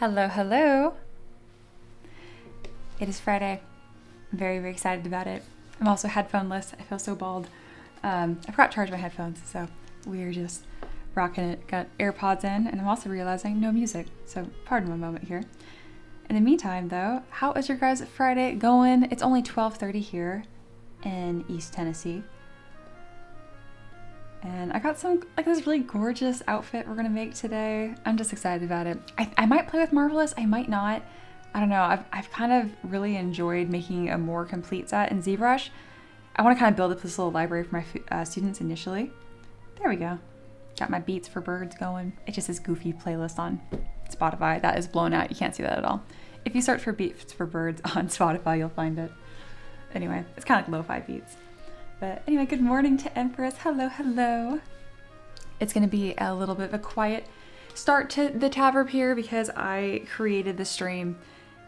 Hello, hello. It is Friday. I'm very, very excited about it. I'm also headphoneless. I feel so bald. I forgot to charge my headphones, so we're just rocking it. Got AirPods in, and I'm also realizing no music, so pardon my moment here. In the meantime, though, how is your guys' Friday going? It's only 12:30 here in East Tennessee. And I got this really gorgeous outfit we're gonna make today. I'm just excited about it. I might play with Marvelous, I might not. I don't know, I've kind of really enjoyed making a more complete set in ZBrush. I wanna kind of build up this little library for my students initially. There we go. Got my Beats for Birds going. It's just this goofy playlist on Spotify that is blown out. You can't see that at all. If you search for Beats for Birds on Spotify, you'll find it. Anyway, it's kind of like lo-fi beats. But anyway, good morning to Empress. Hello, hello. It's gonna be a little bit of a quiet start to the TAVERB here because I created the stream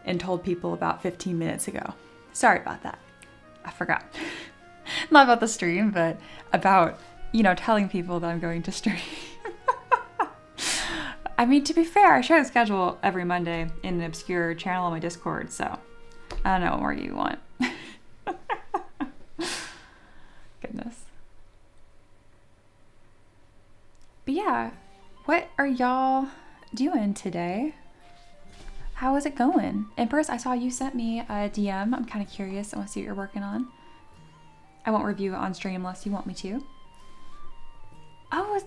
and told people about 15 minutes ago. Sorry about that. I forgot. Not about the stream, but about, telling people that I'm going to stream. I mean, to be fair, I share the schedule every Monday in an obscure channel on my Discord, so I don't know what more you want. Goodness. But yeah, what are y'all doing today? How is it going? Empress, I saw you sent me a DM. I'm kind of curious. I want to see what you're working on. I won't review it on stream unless you want me to. Oh,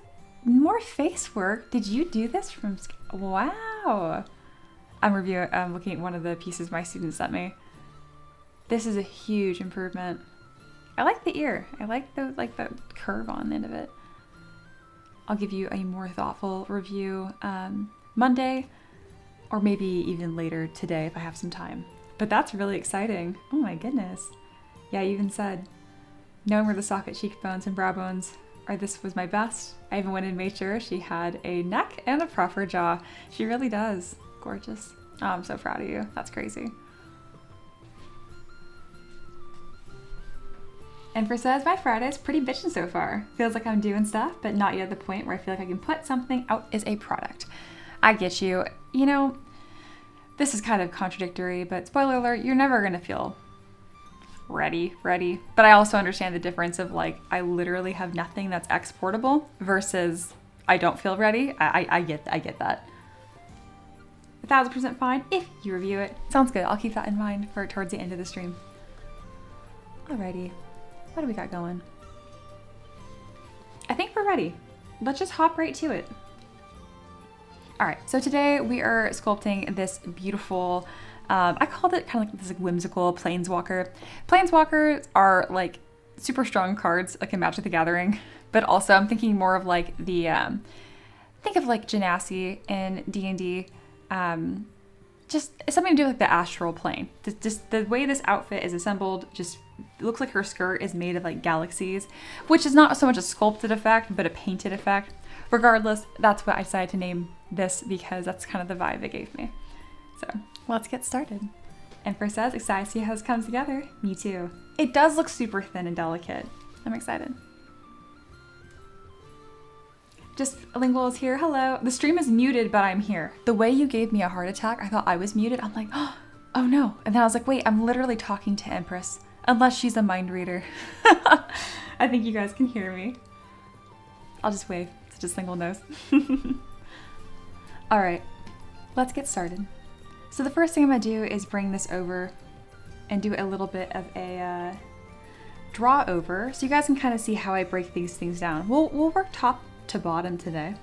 more face work. Did you do this from... Wow. I'm looking at one of the pieces my students sent me. This is a huge improvement. I like the ear. I like the curve on the end of it. I'll give you a more thoughtful review Monday, or maybe even later today if I have some time. But that's really exciting. Oh my goodness. Yeah, you even said, knowing where the socket cheekbones and brow bones are, this was my best. I even went and made sure she had a neck and a proper jaw. She really does. Gorgeous. Oh, I'm so proud of you. That's crazy. Empress says, my Friday's pretty bitchin' so far. Feels like I'm doing stuff, but not yet at the point where I feel like I can put something out as a product. I get you. This is kind of contradictory, but spoiler alert, you're never gonna feel ready. But I also understand the difference of I literally have nothing that's exportable versus I don't feel ready. I get that. 1000% fine if you review it. Sounds good. I'll keep that in mind for towards the end of the stream. Alrighty. What do we got going? I think we're ready. Let's just hop right to it. All right, so today we are sculpting this beautiful, I called it kind of like this whimsical Planeswalker. Planeswalkers are super strong cards that can match with the Gathering, but also I'm thinking more of think of Genasi in D&D, just something to do with the astral plane. Just the way this outfit is assembled, just it looks like her skirt is made of galaxies, which is not so much a sculpted effect, but a painted effect. Regardless, that's what I decided to name this because that's kind of the vibe it gave me. So let's get started. Emperor says, excited to see how this comes together. Me too. It does look super thin and delicate. I'm excited. Just Lingual is here. Hello. The stream is muted, but I'm here. The way you gave me a heart attack, I thought I was muted. I'm like, oh no. And then I was like, wait, I'm literally talking to Empress. Unless she's a mind reader. I think you guys can hear me. I'll just wave so just Lingual knows. All right, let's get started. So the first thing I'm gonna do is bring this over and do a little bit of a draw over so you guys can kind of see how I break these things down. We'll work top to bottom today.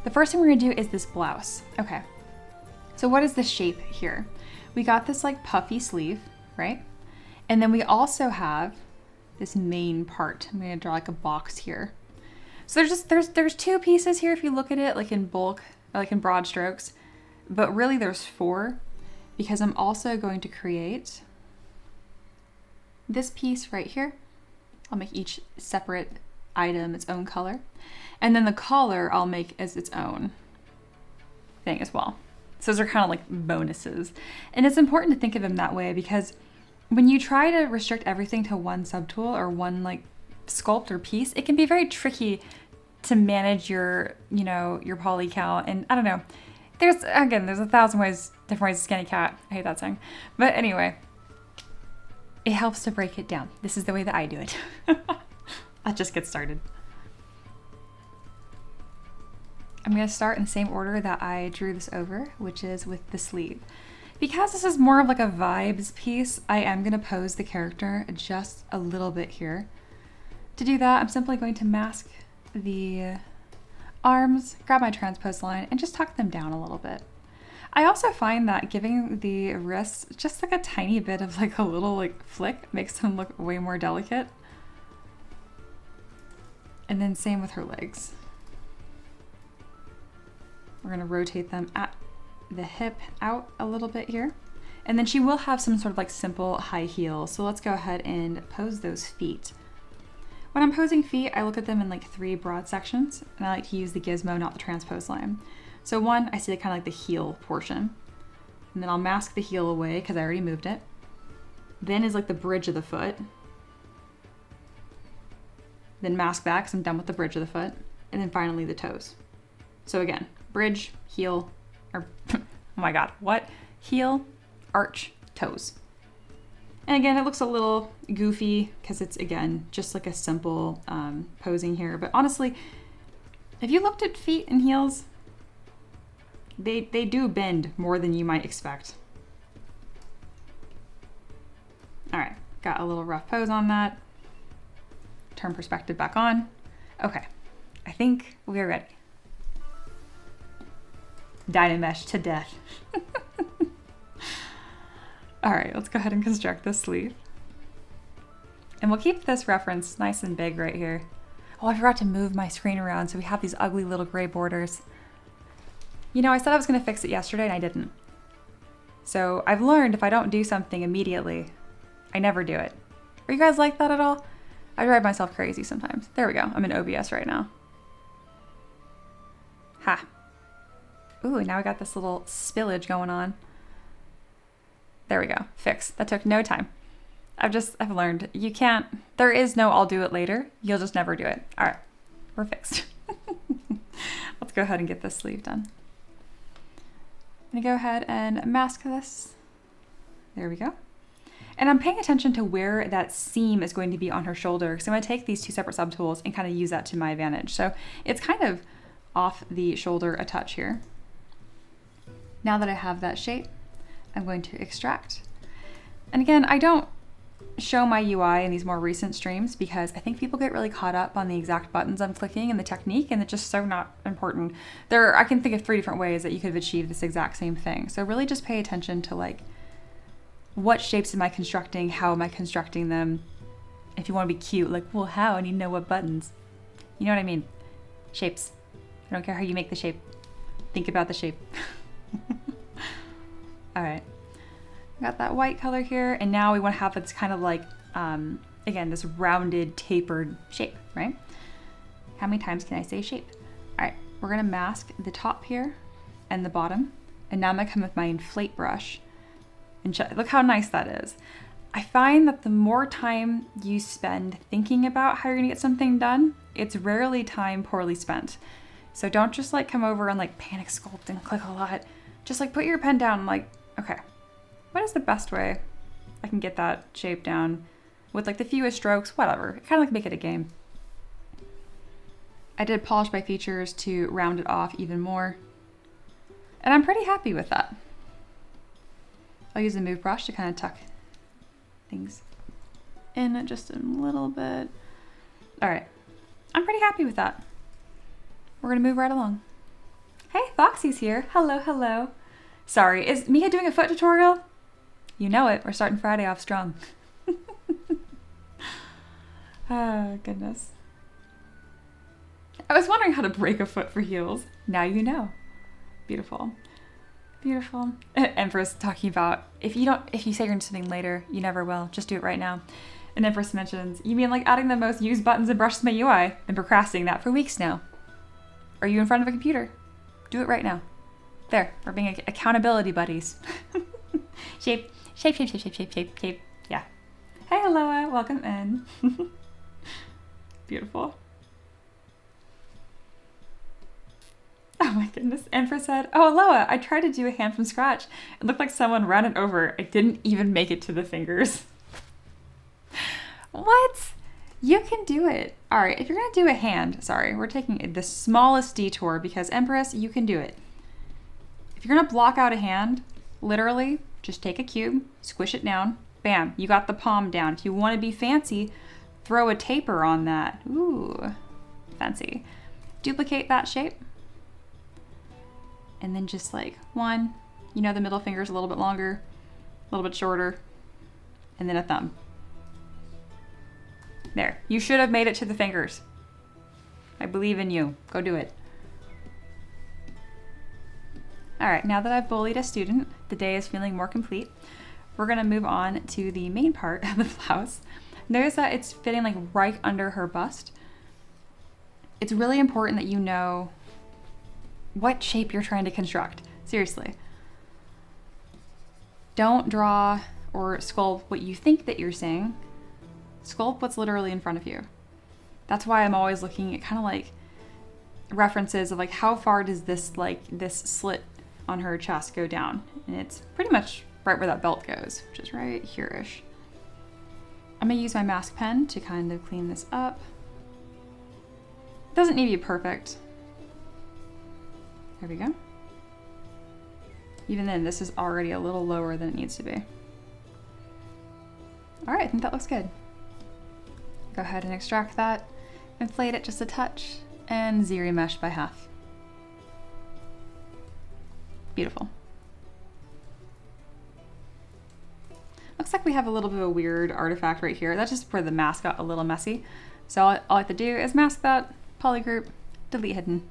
The first thing we're gonna do is this blouse. Okay, so what is the shape here? We got this puffy sleeve, right? And then we also have this main part. I'm gonna draw a box here. So there's two pieces here if you look at it in bulk, or in broad strokes, but really there's four because I'm also going to create this piece right here. I'll make each separate item its own color. And then the collar I'll make as its own thing as well. So those are kind of bonuses. And it's important to think of them that way because when you try to restrict everything to one subtool or one sculpt or piece, it can be very tricky to manage your, your poly count. And I don't know, There's 1,000 ways, different ways to skin a cat. I hate that saying. But anyway, it helps to break it down. This is the way that I do it. Let's just get started. I'm going to start in the same order that I drew this over, which is with the sleeve. Because this is more of like a vibes piece, I am going to pose the character just a little bit here. To do that, I'm simply going to mask the arms, grab my transpose line, and just tuck them down a little bit. I also find that giving the wrists just like a tiny bit of like a little like flick makes them look way more delicate. And then same with her legs. We're gonna rotate them at the hip out a little bit here. And then she will have some sort of like simple high heels. So let's go ahead and pose those feet. When I'm posing feet, I look at them in like 3 broad sections, and I like to use the gizmo, not the transpose line. So one, I see kind of like the heel portion, and then I'll mask the heel away because I already moved it. Then is like the bridge of the foot. Then mask that because I'm done with the bridge of the foot. And then finally the toes. So again, bridge, heel, or oh my God, what? Heel, arch, toes. And again, it looks a little goofy because it's, again, just like a simple posing here. But honestly, if you looked at feet and heels, they do bend more than you might expect. All right, got a little rough pose on that. Turn perspective back on. Okay, I think we are ready. Dynamesh to death. All right, let's go ahead and construct this sleeve. And we'll keep this reference nice and big right here. Oh, I forgot to move my screen around, so we have these ugly little gray borders. You know, I said I was gonna fix it yesterday and I didn't. So I've learned if I don't do something immediately, I never do it. Are you guys like that at all? I drive myself crazy sometimes. There we go, I'm in OBS right now. Ha. Ooh, now I got this little spillage going on. There we go, fixed. That took no time. I've learned you can't, there is no I'll do it later. You'll just never do it. All right, we're fixed. Let's go ahead and get this sleeve done. I'm gonna go ahead and mask this. There we go. And I'm paying attention to where that seam is going to be on her shoulder. So I'm gonna take these 2 separate subtools and kind of use that to my advantage. So it's kind of off the shoulder a touch here. Now that I have that shape, I'm going to extract. And again, I don't show my UI in these more recent streams because I think people get really caught up on the exact buttons I'm clicking and the technique, and it's just so not important. I can think of 3 different ways that you could have achieved this exact same thing. So really just pay attention to like, what shapes am I constructing? How am I constructing them? If you want to be cute, like, well, how? I need to know what buttons. You know what I mean? Shapes. I don't care how you make the shape. Think about the shape. All right, got that white color here, and now we want to have it's kind of like, again, this rounded, tapered shape, right? How many times can I say shape? All right, we're gonna mask the top here and the bottom, and now I'm gonna come with my inflate brush, and look how nice that is. I find that the more time you spend thinking about how you're gonna get something done, it's rarely time poorly spent. So don't just like come over and like panic sculpt and click a lot. Just like put your pen down and like, okay, what is the best way I can get that shape down with like the fewest strokes, whatever. Kind of like make it a game. I did polish by features to round it off even more. And I'm pretty happy with that. I'll use the move brush to kind of tuck things in just a little bit. All right, I'm pretty happy with that. We're gonna move right along. Hey, Foxy's here. Hello, hello. Sorry, is Mia doing a foot tutorial? You know it, we're starting Friday off strong. Oh, goodness. I was wondering how to break a foot for heels. Now you know. Beautiful. Beautiful. Empress talking about, if you say you're going to do something later, you never will. Just do it right now. And Empress mentions, you mean like adding the most used buttons and brushes to my UI? Been procrastinating that for weeks now. Are you in front of a computer? Do it right now. There, we're being accountability buddies. Shape, shape, shape, shape, shape, shape, shape, shape. Yeah. Hey, Aloha, welcome in. Beautiful. Oh my goodness. Empress said, oh, Aloha, I tried to do a hand from scratch. It looked like someone ran it over. I didn't even make it to the fingers. What? You can do it. All right, if you're going to do a hand, sorry, we're taking the smallest detour because Empress, you can do it. If you're going to block out a hand, literally just take a cube, squish it down, bam, you got the palm down. If you want to be fancy, throw a taper on that. Ooh, fancy. Duplicate that shape. And then just like one, you know, the middle finger's a little bit longer, a little bit shorter, and then a thumb. There, you should have made it to the fingers. I believe in you, go do it. All right, now that I've bullied a student, the day is feeling more complete. We're gonna move on to the main part of the blouse. Notice that it's fitting like right under her bust. It's really important that you know what shape you're trying to construct. Seriously. Don't draw or sculpt what you think that you're saying. Sculpt what's literally in front of you. That's why I'm always looking at kind of like references of like how far does this like this slit on her chest go down? And it's pretty much right where that belt goes, which is right here-ish. I'm gonna use my mask pen to kind of clean this up. It doesn't need to be perfect. There we go. Even then, this is already a little lower than it needs to be. All right, I think that looks good. Go ahead and extract that, inflate it just a touch, and ZBrush by half. Beautiful. Looks like we have a little bit of a weird artifact right here. That's just where the mask got a little messy. So all I have to do is mask that, polygroup, delete hidden.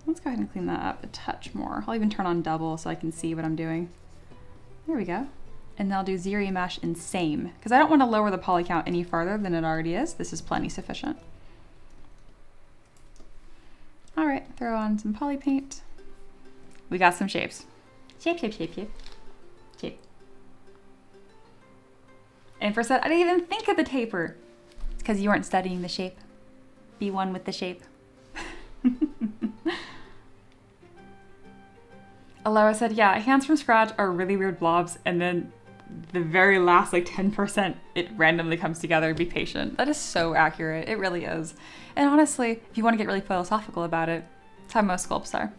Let's go ahead and clean that up a touch more. I'll even turn on double so I can see what I'm doing. There we go. And then I'll do ZBrush in same, because I don't want to lower the poly count any farther than it already is. This is plenty sufficient. All right, throw on some poly paint. We got some shapes. Shape, shape, shape, shape, shape. And for set, I didn't even think of the taper. It's because you weren't studying the shape. Be one with the shape. Aloha said, yeah, hands from scratch are really weird blobs, and then the very last like 10%, it randomly comes together. Be patient. That is so accurate. It really is. And honestly, if you want to get really philosophical about it, that's how most sculpts are.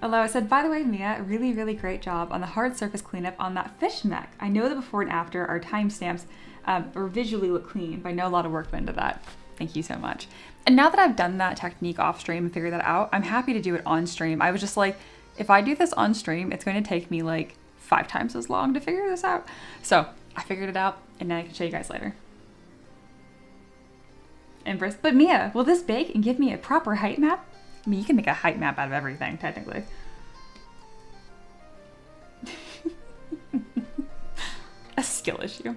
Aloha said, by the way, Mia, really, really great job on the hard surface cleanup on that fish mech. I know the before and after are timestamps or visually look clean, but I know a lot of work went into that. Thank you so much. And now that I've done that technique off stream and figured that out, I'm happy to do it on stream. I was just like, if I do this on stream, it's going to take me like 5 times as long to figure this out. So I figured it out, and then I can show you guys later. Empress, but Mia, will this bake and give me a proper height map? I mean, you can make a height map out of everything, technically. A skill issue.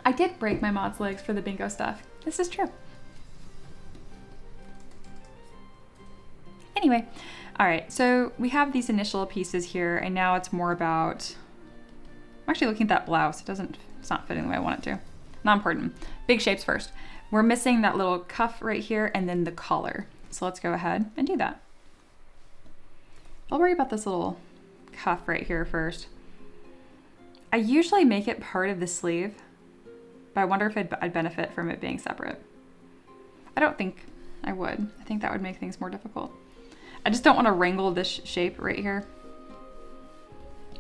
I did break my mod's legs for the bingo stuff. This is true. Anyway, all right, so we have these initial pieces here, and now it's more about, I'm actually looking at that blouse. It's not fitting the way I want it to. Not important. Big shapes first. We're missing that little cuff right here and then the collar. So let's go ahead and do that. I'll worry about this little cuff right here first. I usually make it part of the sleeve, but I wonder if I'd benefit from it being separate. I don't think I would. I think that would make things more difficult. I just don't want to wrangle this shape right here.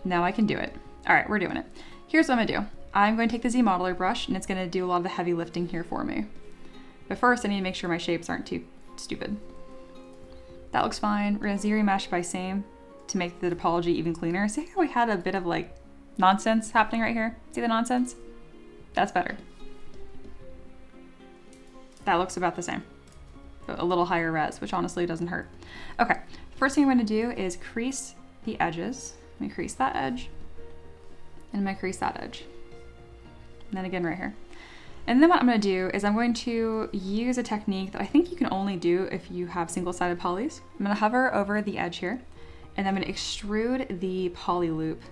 Now I can do it. All right, we're doing it. Here's what I'm gonna do. I'm going to take the Z modeler brush, and it's gonna do a lot of the heavy lifting here for me. But first I need to make sure my shapes aren't too stupid. That looks fine. We're gonna ZBrush by same to make the topology even cleaner. See how we had a bit of like nonsense happening right here? See the nonsense? That's better. That looks about the same, but a little higher res, which honestly doesn't hurt. Okay, first thing I'm gonna do is crease the edges. I'm gonna crease that edge, and I'm gonna crease that edge. And then again right here. And then what I'm gonna do is I'm going to use a technique that I think you can only do if you have single-sided polys. I'm gonna hover over the edge here, and I'm gonna extrude the poly loop.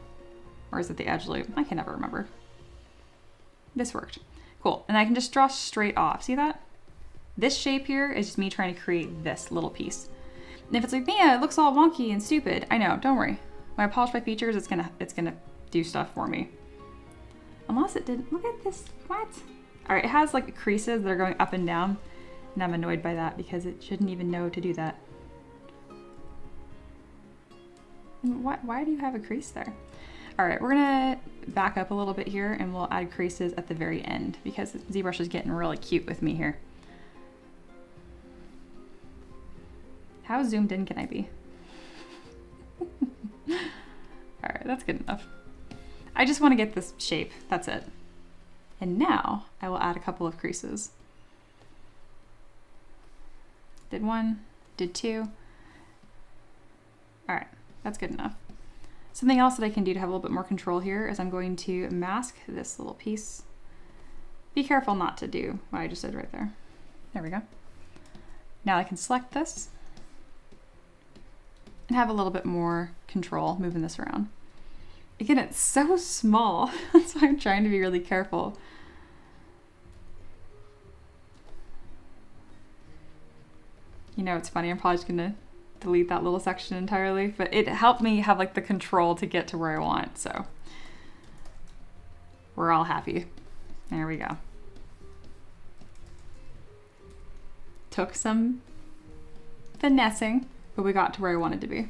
Or is it the edge loop? I can never remember. This worked. Cool. And I can just draw straight off. See that? This shape here is just me trying to create this little piece. And if it's like, Mia, it looks all wonky and stupid. I know, don't worry. When I polish my features, it's gonna do stuff for me. Unless it didn't. Look at this. What? All right, it has like creases that are going up and down, and I'm annoyed by that because it shouldn't even know to do that. Why do you have a crease there? All right, we're gonna back up a little bit here and we'll add creases at the very end because ZBrush is getting really cute with me here. How zoomed in can I be? All right, that's good enough. I just want to get this shape, that's it. And now I will add a couple of creases. Did one, did two. All right, that's good enough. Something else that I can do to have a little bit more control here is I'm going to mask this little piece. Be careful not to do what I just did right there. There we go. Now I can select this and have a little bit more control moving this around. Again, it's so small. That's why I'm trying to be really careful. You know, it's funny, I'm probably just gonna delete that little section entirely, but it helped me have like the control to get to where I want, so we're all happy. There we go. Took some finessing, but we got to where I wanted to be.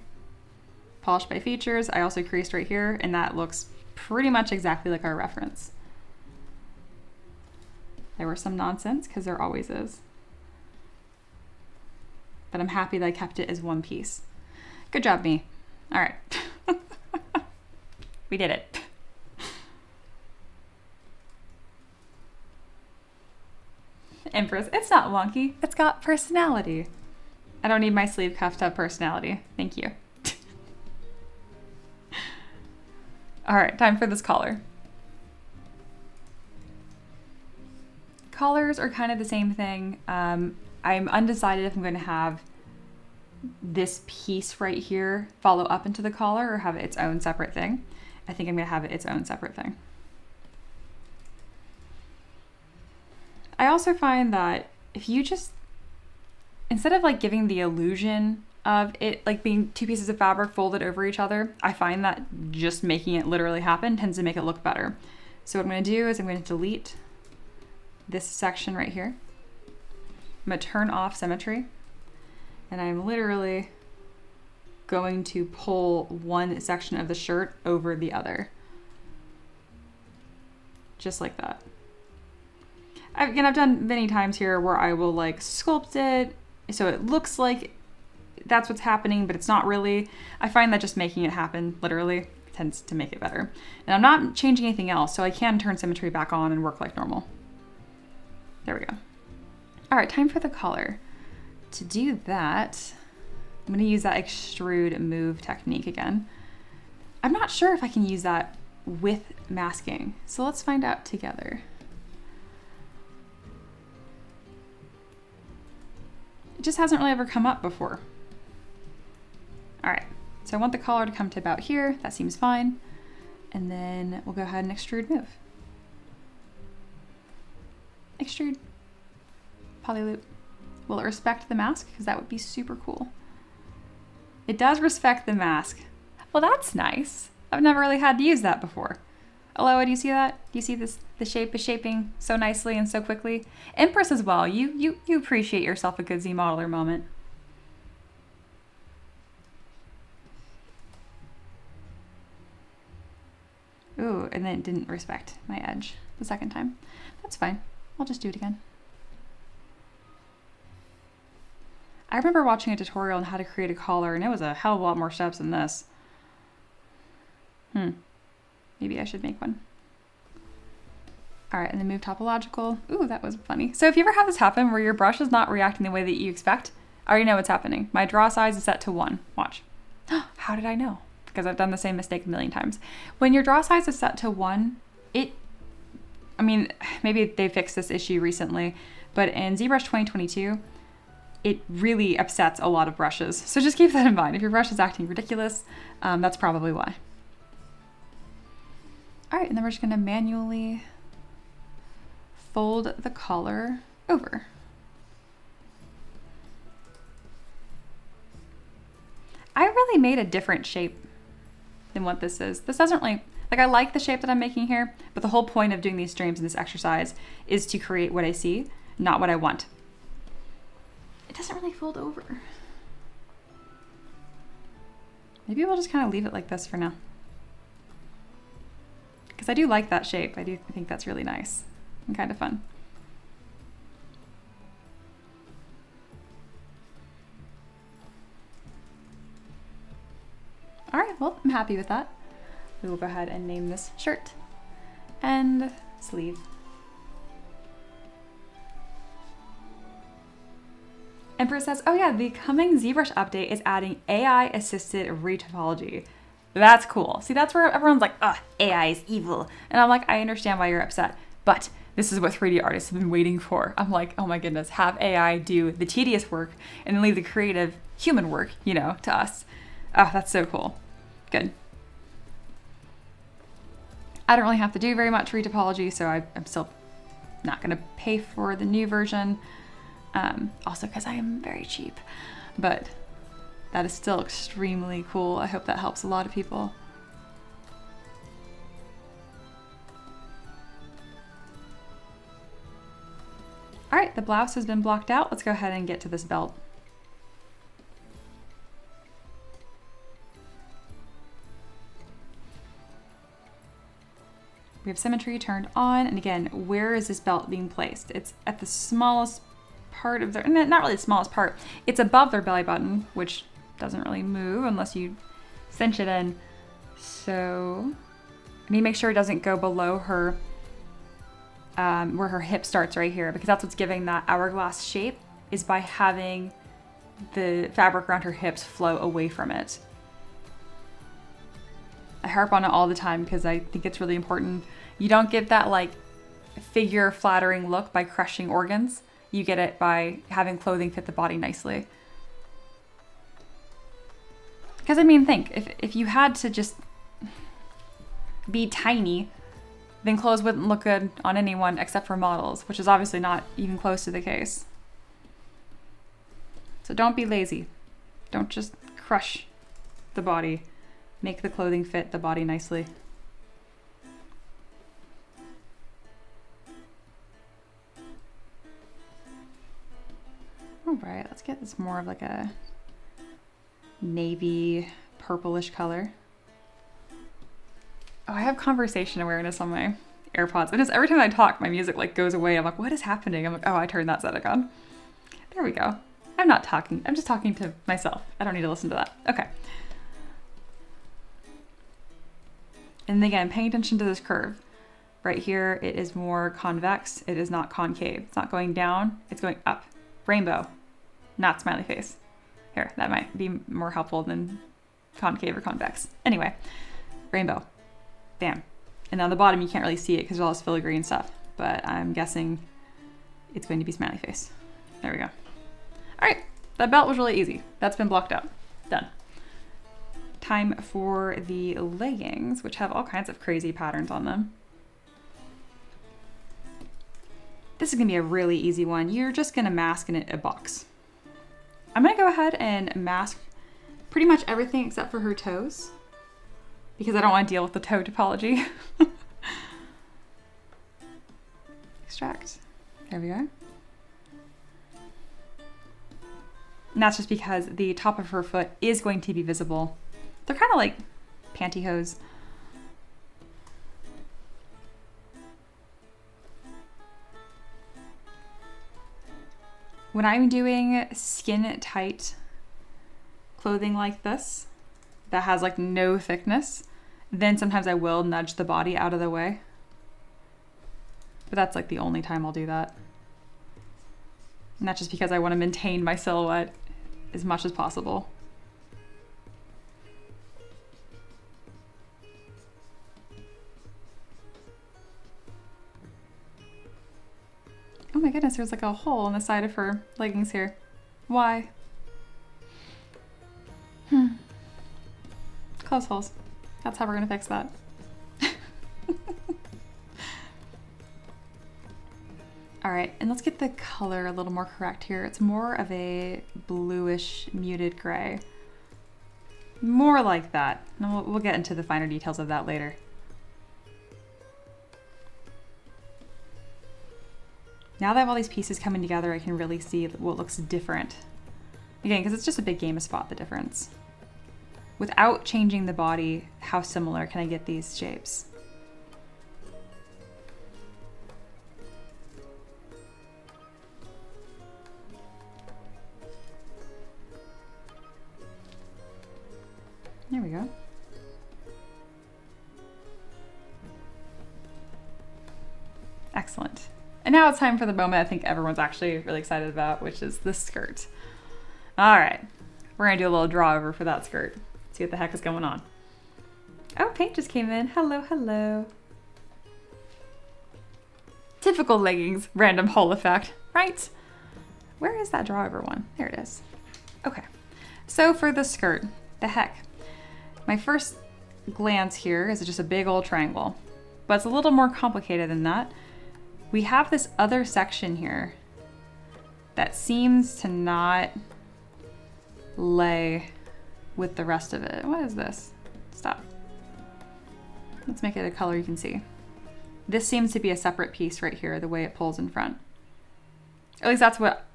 Polished by features, I also creased right here, and that looks pretty much exactly like our reference. There was some nonsense, because there always is. But I'm happy that I kept it as one piece. Good job, me. All right. We did it. Empress, it's not wonky. It's got personality. I don't need my sleeve cuff to have personality. Thank you. All right, time for this collar. Collars are kind of the same thing. I'm undecided if I'm going to have this piece right here follow up into the collar or have it its own separate thing. I think I'm going to have it its own separate thing. I also find that if you just, instead of like giving the illusion of it like being two pieces of fabric folded over each other, I find that just making it literally happen tends to make it look better. So what I'm going to do is I'm going to delete this section right here. I'm going to turn off symmetry, and I'm literally going to pull one section of the shirt over the other. Just like that. Again, I've done many times here where I will like sculpt it so it looks like that's what's happening, but it's not really. I find that just making it happen literally tends to make it better. And I'm not changing anything else, so I can turn symmetry back on and work like normal. There we go. All right, time for the collar. To do that, I'm gonna use that extrude move technique again. I'm not sure if I can use that with masking, so let's find out together. It just hasn't really ever come up before. All right, so I want the collar to come to about here. That seems fine. And then we'll go ahead and extrude move. Extrude. Polyloop. Will it respect the mask? Because that would be super cool. It does respect the mask. Well, that's nice. I've never really had to use that before. Aloha, do you see that? Do you see this? The shape is shaping so nicely and so quickly. Empress as well. You appreciate yourself a good Z modeler moment. Ooh, and then it didn't respect my edge the second time. That's fine. I'll just do it again. I remember watching a tutorial on how to create a collar, and it was a hell of a lot more steps than this. Maybe I should make one. All right, and then move topological. Ooh, that was funny. So if you ever have this happen where your brush is not reacting the way that you expect, I already know what's happening. My draw size is set to 1. Watch. How did I know? Because I've done the same mistake a million times. When your draw size is set to 1, I mean, maybe they fixed this issue recently, but in ZBrush 2022, it really upsets a lot of brushes. So just keep that in mind. If your brush is acting ridiculous, that's probably why. All right, and then we're just gonna manually fold the collar over. I really made a different shape than what this is. This doesn't really, like, I like the shape that I'm making here, but the whole point of doing these streams and this exercise is to create what I see, not what I want. It doesn't really fold over. Maybe we'll just kind of leave it like this for now. Because I do like that shape. I think that's really nice and kind of fun. All right, well, I'm happy with that. We will go ahead and name this shirt and sleeve. Empress says, oh yeah, the coming ZBrush update is adding AI-assisted retopology. That's cool. See, that's where everyone's like, ugh, AI is evil. And I'm like, I understand why you're upset, but this is what 3D artists have been waiting for. I'm like, oh my goodness, have AI do the tedious work and then leave the creative human work, you know, to us. Oh, that's so cool. Good. I don't really have to do very much retopology, so I'm still not going to pay for the new version. Also because I am very cheap, but that is still extremely cool. I hope that helps a lot of people. All right, the blouse has been blocked out. Let's go ahead and get to this belt. We have symmetry turned on, and again, where is this belt being placed? It's at the smallest part of their, not really the smallest part, it's above their belly button, which doesn't really move unless you cinch it in. So I need to make sure it doesn't go below her, where her hip starts right here, because that's what's giving that hourglass shape, is by having the fabric around her hips flow away from it. I harp on it all the time because I think it's really important. You don't get that like figure flattering look by crushing organs. You get it by having clothing fit the body nicely. Because I mean, think, if you had to just be tiny, then clothes wouldn't look good on anyone except for models, which is obviously not even close to the case. So don't be lazy. Don't just crush the body. Make the clothing fit the body nicely. All right, let's get this more of like a navy purplish color. Oh, I have conversation awareness on my AirPods. And just every time I talk, my music like goes away. I'm like, what is happening? I'm like, oh, I turned that setting on. There we go. I'm not talking. I'm just talking to myself. I don't need to listen to that. Okay. And again, paying attention to this curve. Right here, it is more convex. It is not concave. It's not going down. It's going up. Rainbow, not smiley face. Here, that might be more helpful than concave or convex. Anyway, rainbow. Bam. And on the bottom, you can't really see it because there's all this filigree and stuff. But I'm guessing it's going to be smiley face. There we go. All right, that belt was really easy. That's been blocked out. Done. Time for the leggings, which have all kinds of crazy patterns on them. This is gonna be a really easy one. You're just gonna mask in a box. I'm gonna go ahead and mask pretty much everything except for her toes, because I don't want to deal with the toe topology. Extract. There we are. And that's just because the top of her foot is going to be visible. They're kind of like pantyhose. When I'm doing skin tight clothing like this, that has like no thickness, then sometimes I will nudge the body out of the way. But that's like the only time I'll do that. And that's just because I want to maintain my silhouette as much as possible. Oh my goodness, there's like a hole in the side of her leggings here. Why? Close holes. That's how we're gonna fix that. All right, and let's get the color a little more correct here. It's more of a bluish muted gray. More like that. And we'll get into the finer details of that later. Now that I have all these pieces coming together, I can really see what looks different. Again, because it's just a big game to spot the difference. Without changing the body, how similar can I get these shapes? There we go. Excellent. And now it's time for the moment I think everyone's actually really excited about, which is the skirt. All right, we're gonna do a little draw over for that skirt. See what the heck is going on. Oh, paint just came in. Hello, hello. Typical leggings, random hole effect, right? Where is that draw over one? There it is. Okay, so for the skirt, the heck. My first glance here is just a big old triangle, but it's a little more complicated than that. We have this other section here that seems to not lay with the rest of it. What is this? Stop. Let's make it a color you can see. This seems to be a separate piece right here, the way it pulls in front. At least that's what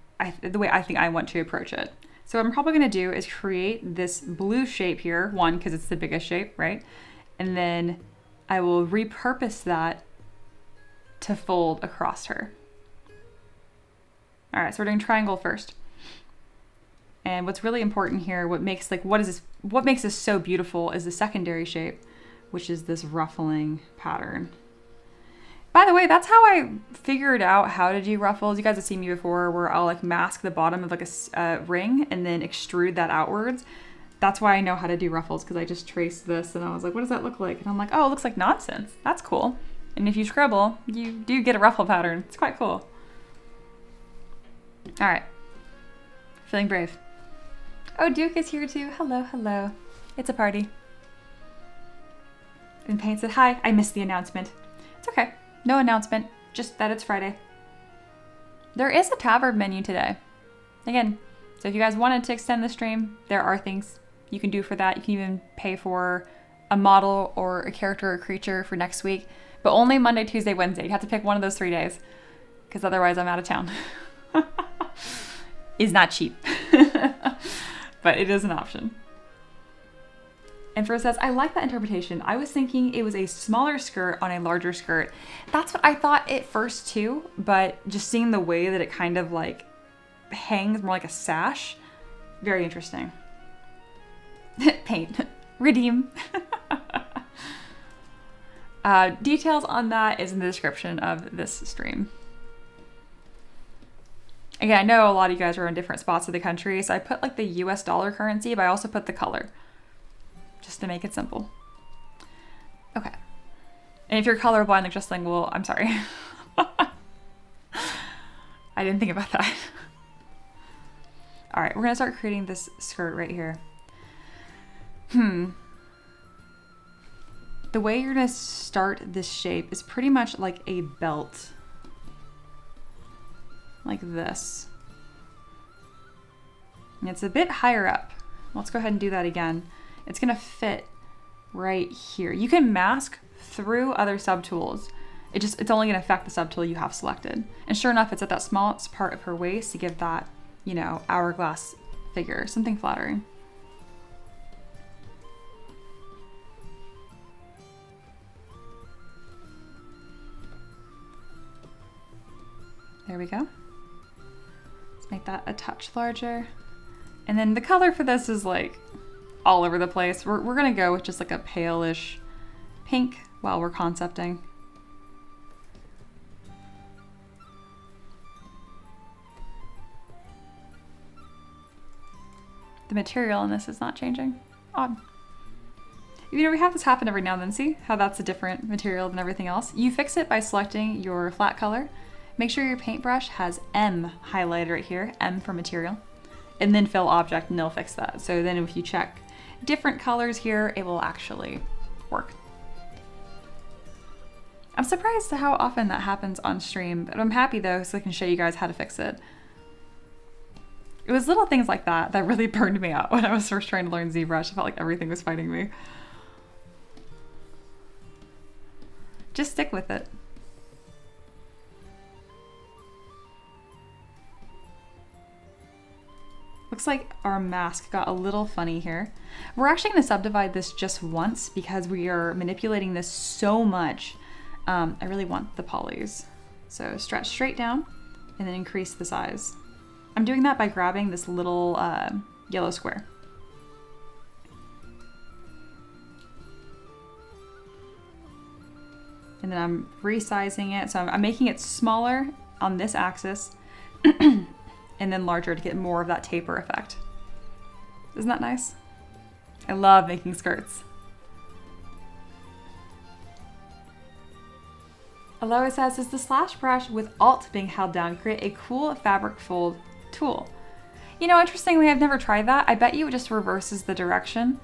the way I think I want to approach it. So what I'm probably gonna do is create this blue shape here, one, because it's the biggest shape, right? And then I will repurpose that to fold across her. All right, so we're doing triangle first. And what's really important here, what makes this so beautiful is the secondary shape, which is this ruffling pattern. By the way, that's how I figured out how to do ruffles. You guys have seen me before where I'll like mask the bottom of like a ring and then extrude that outwards. That's why I know how to do ruffles, because I just traced this and I was like, what does that look like? And I'm like, oh, it looks like nonsense. That's cool. And if you scribble, you do get a ruffle pattern. It's quite cool. All right, feeling brave. Oh, Duke is here too. Hello, hello. It's a party. And Paint said, hi, I missed the announcement. It's okay. No announcement, just that it's Friday. There is a TAVERB menu today. Again, so if you guys wanted to extend the stream, there are things you can do for that. You can even pay for a model or a character or creature for next week, but only Monday, Tuesday, Wednesday. You have to pick one of those 3 days, because otherwise I'm out of town. It's not cheap, but it is an option. And Fro says, I like that interpretation. I was thinking it was a smaller skirt on a larger skirt. That's what I thought at first too, but just seeing the way that it kind of like hangs more like a sash, very interesting. Paint, redeem. Details on that is in the description of this stream. Again, I know a lot of you guys are in different spots of the country, so I put like the US dollar currency, but I also put the color, just to make it simple. Okay. And if you're colorblind like just lingual, I'm sorry. I didn't think about that. All right, we're gonna start creating this skirt right here. The way you're gonna start this shape is pretty much like a belt. Like this. And it's a bit higher up. Let's go ahead and do that again. It's gonna fit right here. You can mask through other subtools. It's only gonna affect the subtool you have selected. And sure enough, it's at that smallest part of her waist to give that, you know, hourglass figure, something flattering. There we go. Let's make that a touch larger. And then the color for this is like all over the place. We're gonna go with just like a palish pink while we're concepting. The material in this is not changing. Odd. You know, we have this happen every now and then. See how that's a different material than everything else? You fix it by selecting your flat color. Make sure your paintbrush has M highlighted right here, M for material, and then fill object, and they'll fix that. So then if you check different colors here, it will actually work. I'm surprised at how often that happens on stream, but I'm happy though so I can show you guys how to fix it. It was little things like that that really burned me out when I was first trying to learn ZBrush. I felt like everything was fighting me. Just stick with it. Looks like our mask got a little funny here. We're actually going to subdivide this just once because we are manipulating this so much. I really want the polys. So stretch straight down and then increase the size. I'm doing that by grabbing this little yellow square. And then I'm resizing it. So I'm making it smaller on this axis and then larger to get more of that taper effect. Isn't that nice? I love making skirts. Aloha says, does the slash brush with Alt being held down create a cool fabric fold tool? You know, interestingly, I've never tried that. I bet you it just reverses the direction,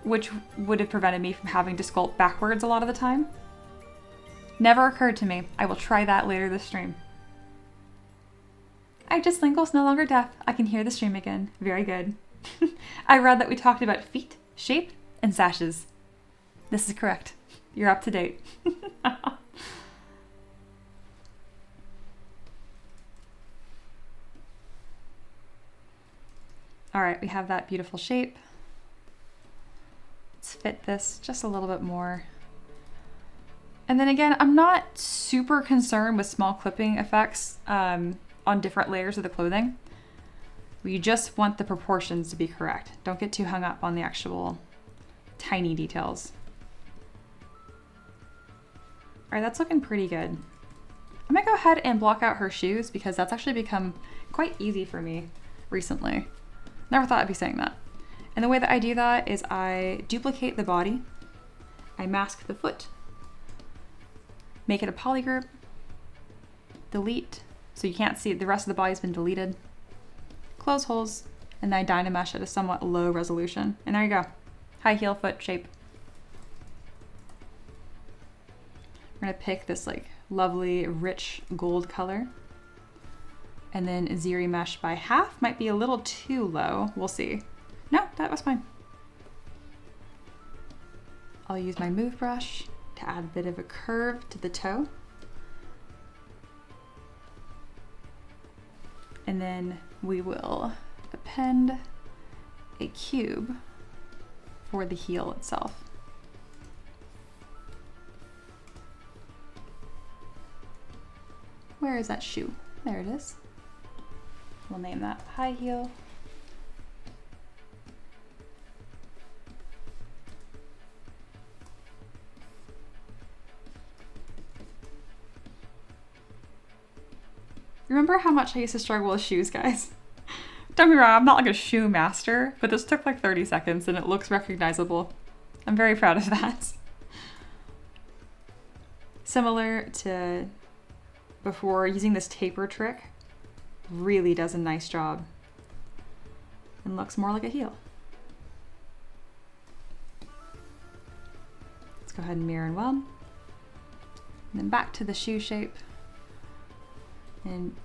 which would have prevented me from having to sculpt backwards a lot of the time. Never occurred to me. I will try that later this stream. I just Linkle's no longer deaf. I can hear the stream again. Very good. I read that we talked about feet, shape, and sashes. This is correct. You're up to date. All right, we have that beautiful shape. Let's fit this just a little bit more. And then again, I'm not super concerned with small clipping effects on different layers of the clothing. We just want the proportions to be correct. Don't get too hung up on the actual tiny details. All right, that's looking pretty good. I'm gonna go ahead and block out her shoes because that's actually become quite easy for me recently. Never thought I'd be saying that. And the way that I do that is I duplicate the body, I mask the foot, make it a poly group, delete, so you can't see it. The rest of the body's been deleted, close holes, and then I dynamesh at a somewhat low resolution. And there you go, high heel foot shape. We're gonna pick this like lovely rich gold color. And then Ziri mesh by half might be a little too low. We'll see. No, that was fine. I'll use my move brush to add a bit of a curve to the toe. And then we will append a cube for the heel itself. Where is that shoe? There it is. We'll name that high heel. Remember how much I used to struggle with shoes, guys? Don't get me wrong, I'm not like a shoe master, but this took like 30 seconds and it looks recognizable. I'm very proud of that. Similar to before, using this taper trick really does a nice job and looks more like a heel. Let's go ahead and mirror and weld. And then back to the shoe shape. And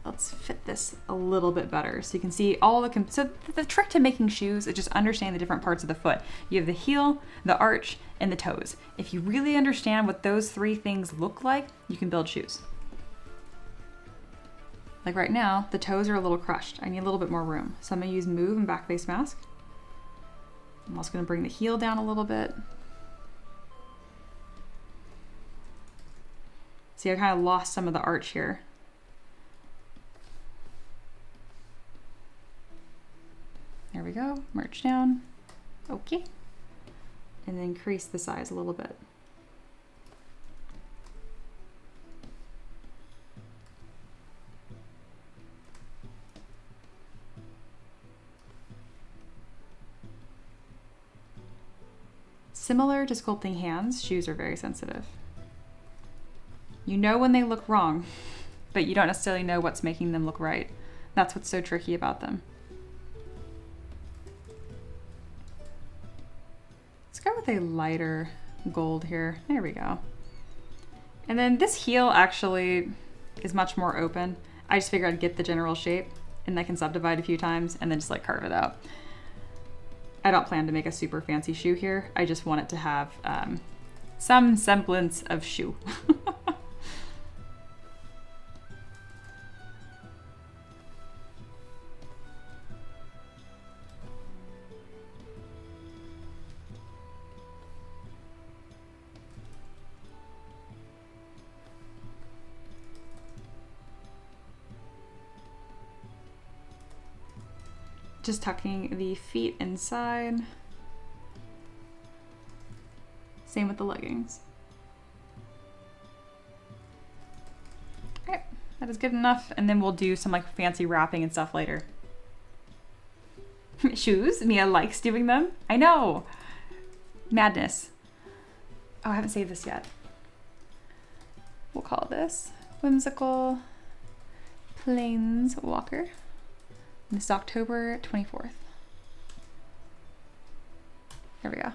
let's fit this a little bit better so you can see all the, so the trick to making shoes is just understand the different parts of the foot. You have the heel, the arch, and the toes. If you really understand what those three things look like, you can build shoes. Like right now, the toes are a little crushed. I need a little bit more room. So I'm gonna use move and back face mask. I'm also gonna bring the heel down a little bit. See, I kind of lost some of the arch here. There we go, merge down. Okay. And then increase the size a little bit. Similar to sculpting hands, shoes are very sensitive. You know when they look wrong, but you don't necessarily know what's making them look right. That's what's so tricky about them. Let's go with a lighter gold here. There we go. And then this heel actually is much more open. I just figured I'd get the general shape and I can subdivide a few times and then just like carve it out. I don't plan to make a super fancy shoe here. I just want it to have some semblance of shoe. Just tucking the feet inside. Same with the leggings. Okay, that is good enough. And then we'll do some like fancy wrapping and stuff later. Shoes, Mia likes doing them. I know. Madness. Oh, I haven't saved this yet. We'll call this Whimsical Planeswalker. This is October 24th. There we go.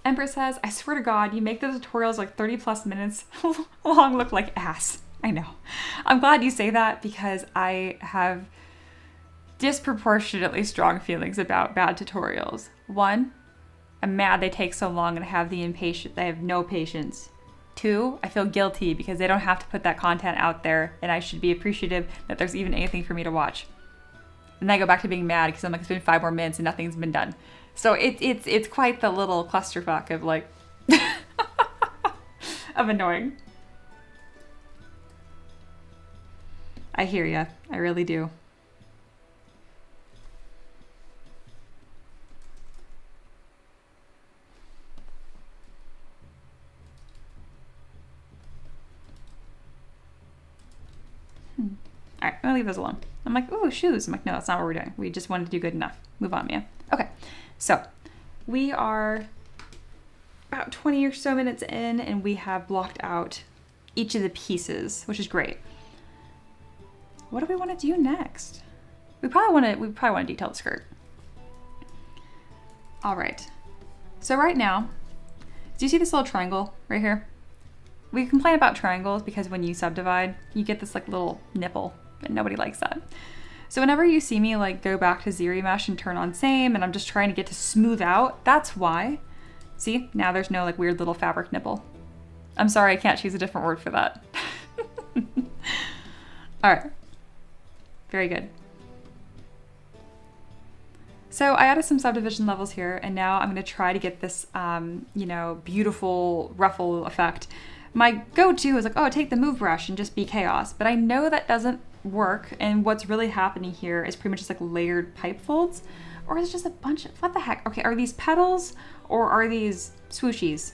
Empress says, I swear to God, you make the tutorials like 30 plus minutes long look like ass. I know. I'm glad you say that because I have disproportionately strong feelings about bad tutorials. One, I'm mad they take so long and I have I have no patience. Two, I feel guilty because they don't have to put that content out there and I should be appreciative that there's even anything for me to watch. And then I go back to being mad because I'm like, it's been 5 more minutes and nothing's been done. So it's quite the little clusterfuck of like, of annoying. I hear ya. I really do. All right, I'm gonna leave those alone. I'm like, ooh, shoes. I'm like, no, that's not what we're doing. We just wanted to do good enough. Move on, Mia. Okay, so we are about 20 or so minutes in and we have blocked out each of the pieces, which is great. What do we want to do next? We probably want to detail the skirt. All right. So right now, do you see this little triangle right here? We complain about triangles because when you subdivide, you get this like little nipple and nobody likes that. So whenever you see me like go back to ZBrush and turn on same and I'm just trying to get to smooth out, that's why. See, now there's no like weird little fabric nipple. I'm sorry, I can't choose a different word for that. All right, very good. So I added some subdivision levels here and now I'm gonna try to get this, you know, beautiful ruffle effect. My go-to is like, oh, take the move brush and just be chaos. But I know that doesn't work. And what's really happening here is pretty much just like layered pipe folds. Or is it just a bunch of, what the heck? Okay, are these petals or are these swooshies?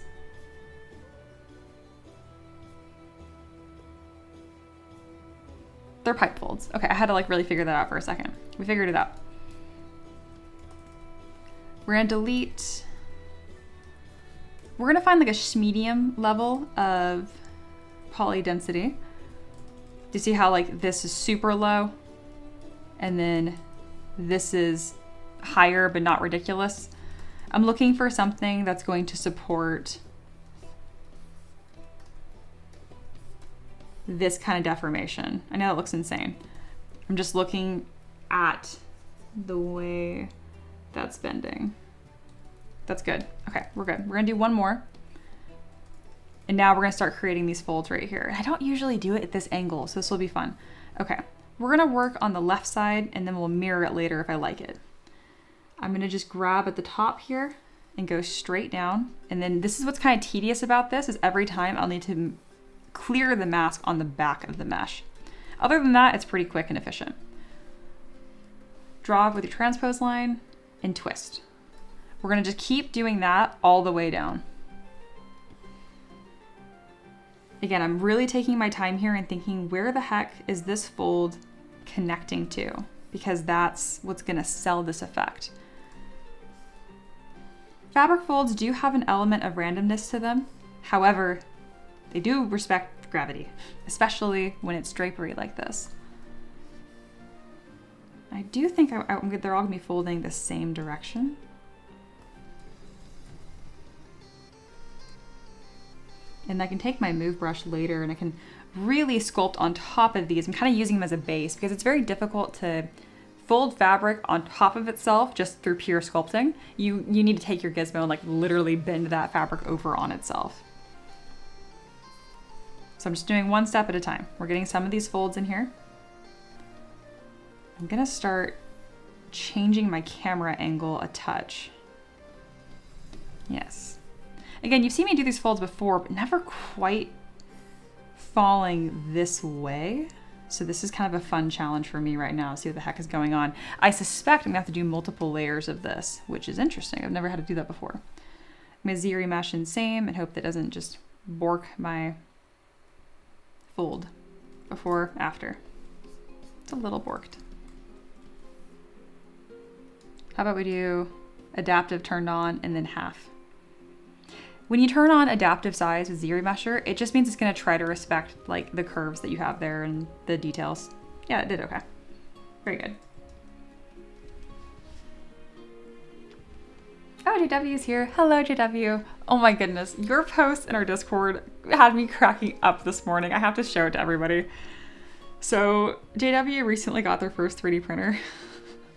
They're pipe folds. Okay, I had to like really figure that out for a second. We figured it out. We're gonna delete. We're gonna find like a medium level of poly density. Do you see how like this is super low? And then this is higher but not ridiculous. I'm looking for something that's going to support this kind of deformation. I know that looks insane. I'm just looking at the way that's bending. That's good. Okay, we're good. We're gonna do one more. And now we're gonna start creating these folds right here. I don't usually do it at this angle, so this will be fun. Okay, we're gonna work on the left side and then we'll mirror it later if I like it. I'm gonna just grab at the top here and go straight down. And then this is what's kind of tedious about this is every time I'll need to clear the mask on the back of the mesh. Other than that, it's pretty quick and efficient. Draw with your transpose line and twist. We're gonna just keep doing that all the way down. Again, I'm really taking my time here and thinking, where the heck is this fold connecting to? Because that's what's gonna sell this effect. Fabric folds do have an element of randomness to them. However, they do respect gravity, especially when it's drapery like this. I do think they're all gonna be folding the same direction. And I can take my move brush later and I can really sculpt on top of these. I'm kind of using them as a base because it's very difficult to fold fabric on top of itself just through pure sculpting. You need to take your gizmo and like literally bend that fabric over on itself. So I'm just doing one step at a time. We're getting some of these folds in here. I'm gonna start changing my camera angle a touch. Yes. Again, you've seen me do these folds before, but never quite falling this way. So this is kind of a fun challenge for me right now. See what the heck is going on. I suspect I'm gonna have to do multiple layers of this, which is interesting. I've never had to do that before. I'm gonna ZBrush in same and hope that doesn't just bork my fold before, after. It's a little borked. How about we do adaptive turned on and then half? When you turn on adaptive size with ZBrush, it just means it's gonna try to respect like the curves that you have there and the details. Yeah, it did okay. Very good. Oh, JW's here. Hello, JW. Oh my goodness, your post in our Discord had me cracking up this morning. I have to show it to everybody. So JW recently got their first 3D printer.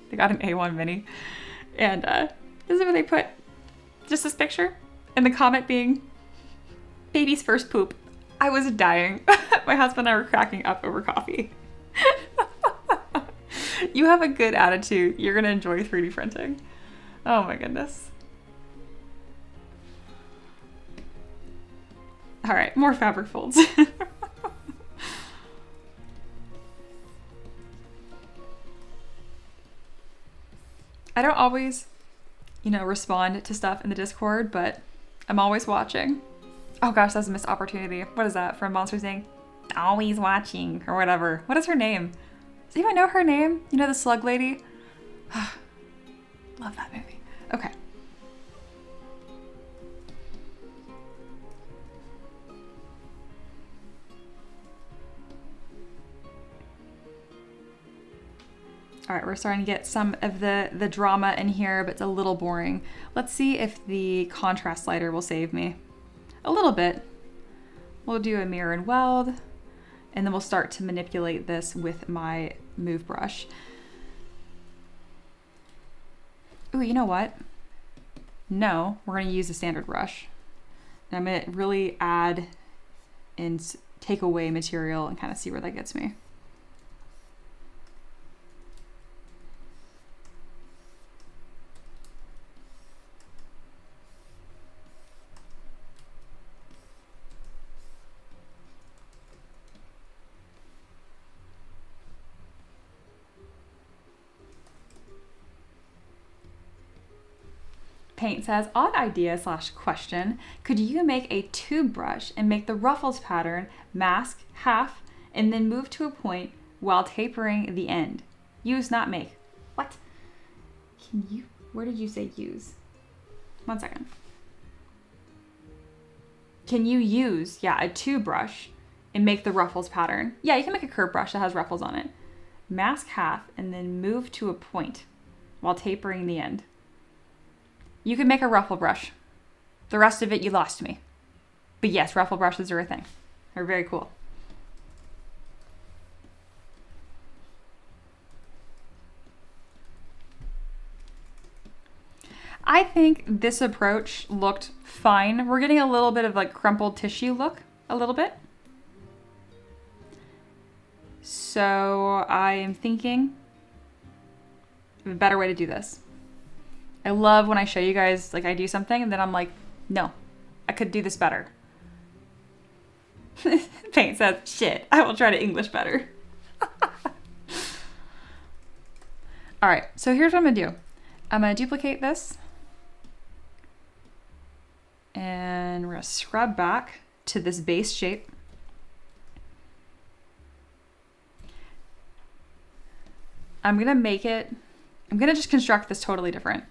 They got an A1 Mini. And this is where they put just this picture. And the comment being, baby's first poop. I was dying. My husband and I were cracking up over coffee. You have a good attitude. You're gonna enjoy 3D printing. Oh my goodness. All right, more fabric folds. I don't always, respond to stuff in the Discord, but I'm always watching. Oh gosh, that's a missed opportunity. What is that from Monsters Inc? Always watching, or whatever. What is her name? Does anyone know her name? You know, the slug lady? Love that movie. Okay. All right, we're starting to get some of the drama in here, but it's a little boring. Let's see if the contrast slider will save me. A little bit. We'll do a mirror and weld, and then we'll start to manipulate this with my move brush. Ooh, you know what? No, we're gonna use the standard brush. And I'm gonna really add and take away material and kind of see where that gets me. Paint says, odd idea / question. Could you make a tube brush and make the ruffles pattern, mask half, and then move to a point while tapering the end? Use, not make. What? Can you, where did you say use? 1 second. Can you use, a tube brush and make the ruffles pattern? Yeah, you can make a curved brush that has ruffles on it. Mask half and then move to a point while tapering the end. You can make a ruffle brush. The rest of it, you lost me. But yes, ruffle brushes are a thing. They're very cool. I think this approach looked fine. We're getting a little bit of like crumpled tissue look, a little bit. So I am thinking of a better way to do this. I love when I show you guys, like I do something and then I'm like, no, I could do this better. Paint says, shit, I will try to English better. All right, so here's what I'm gonna do. I'm gonna duplicate this and we're gonna scrub back to this base shape. I'm gonna just construct this totally different.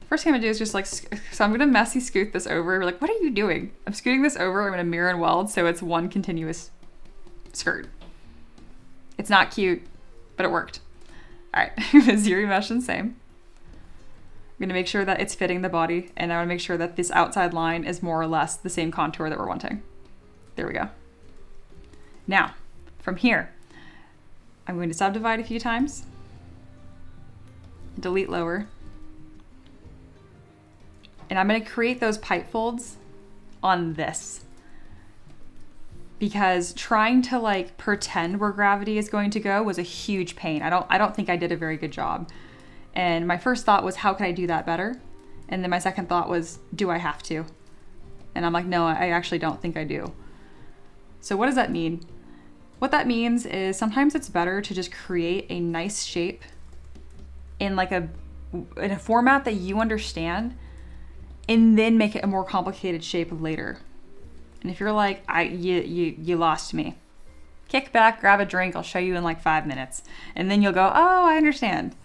First thing I'm gonna do is just like, so I'm gonna messy scoot this over. We're like, what are you doing? I'm scooting this over. I'm gonna mirror and weld so it's one continuous skirt. It's not cute, but it worked. All right, ZBrush and same. gonna make sure that it's fitting the body, and I wanna make sure that this outside line is more or less the same contour that we're wanting. There we go. Now, from here, I'm going to subdivide a few times, delete lower, and I'm gonna create those pipe folds on this. Because trying to like pretend where gravity is going to go was a huge pain. I don't think I did a very good job. And my first thought was, how can I do that better? And then my second thought was, do I have to? And I'm like, no, I actually don't think I do. So what does that mean? What that means is sometimes it's better to just create a nice shape in a format that you understand, and then make it a more complicated shape later. And if you're like, you lost me, kick back, grab a drink, I'll show you in like 5 minutes. And then you'll go, oh, I understand.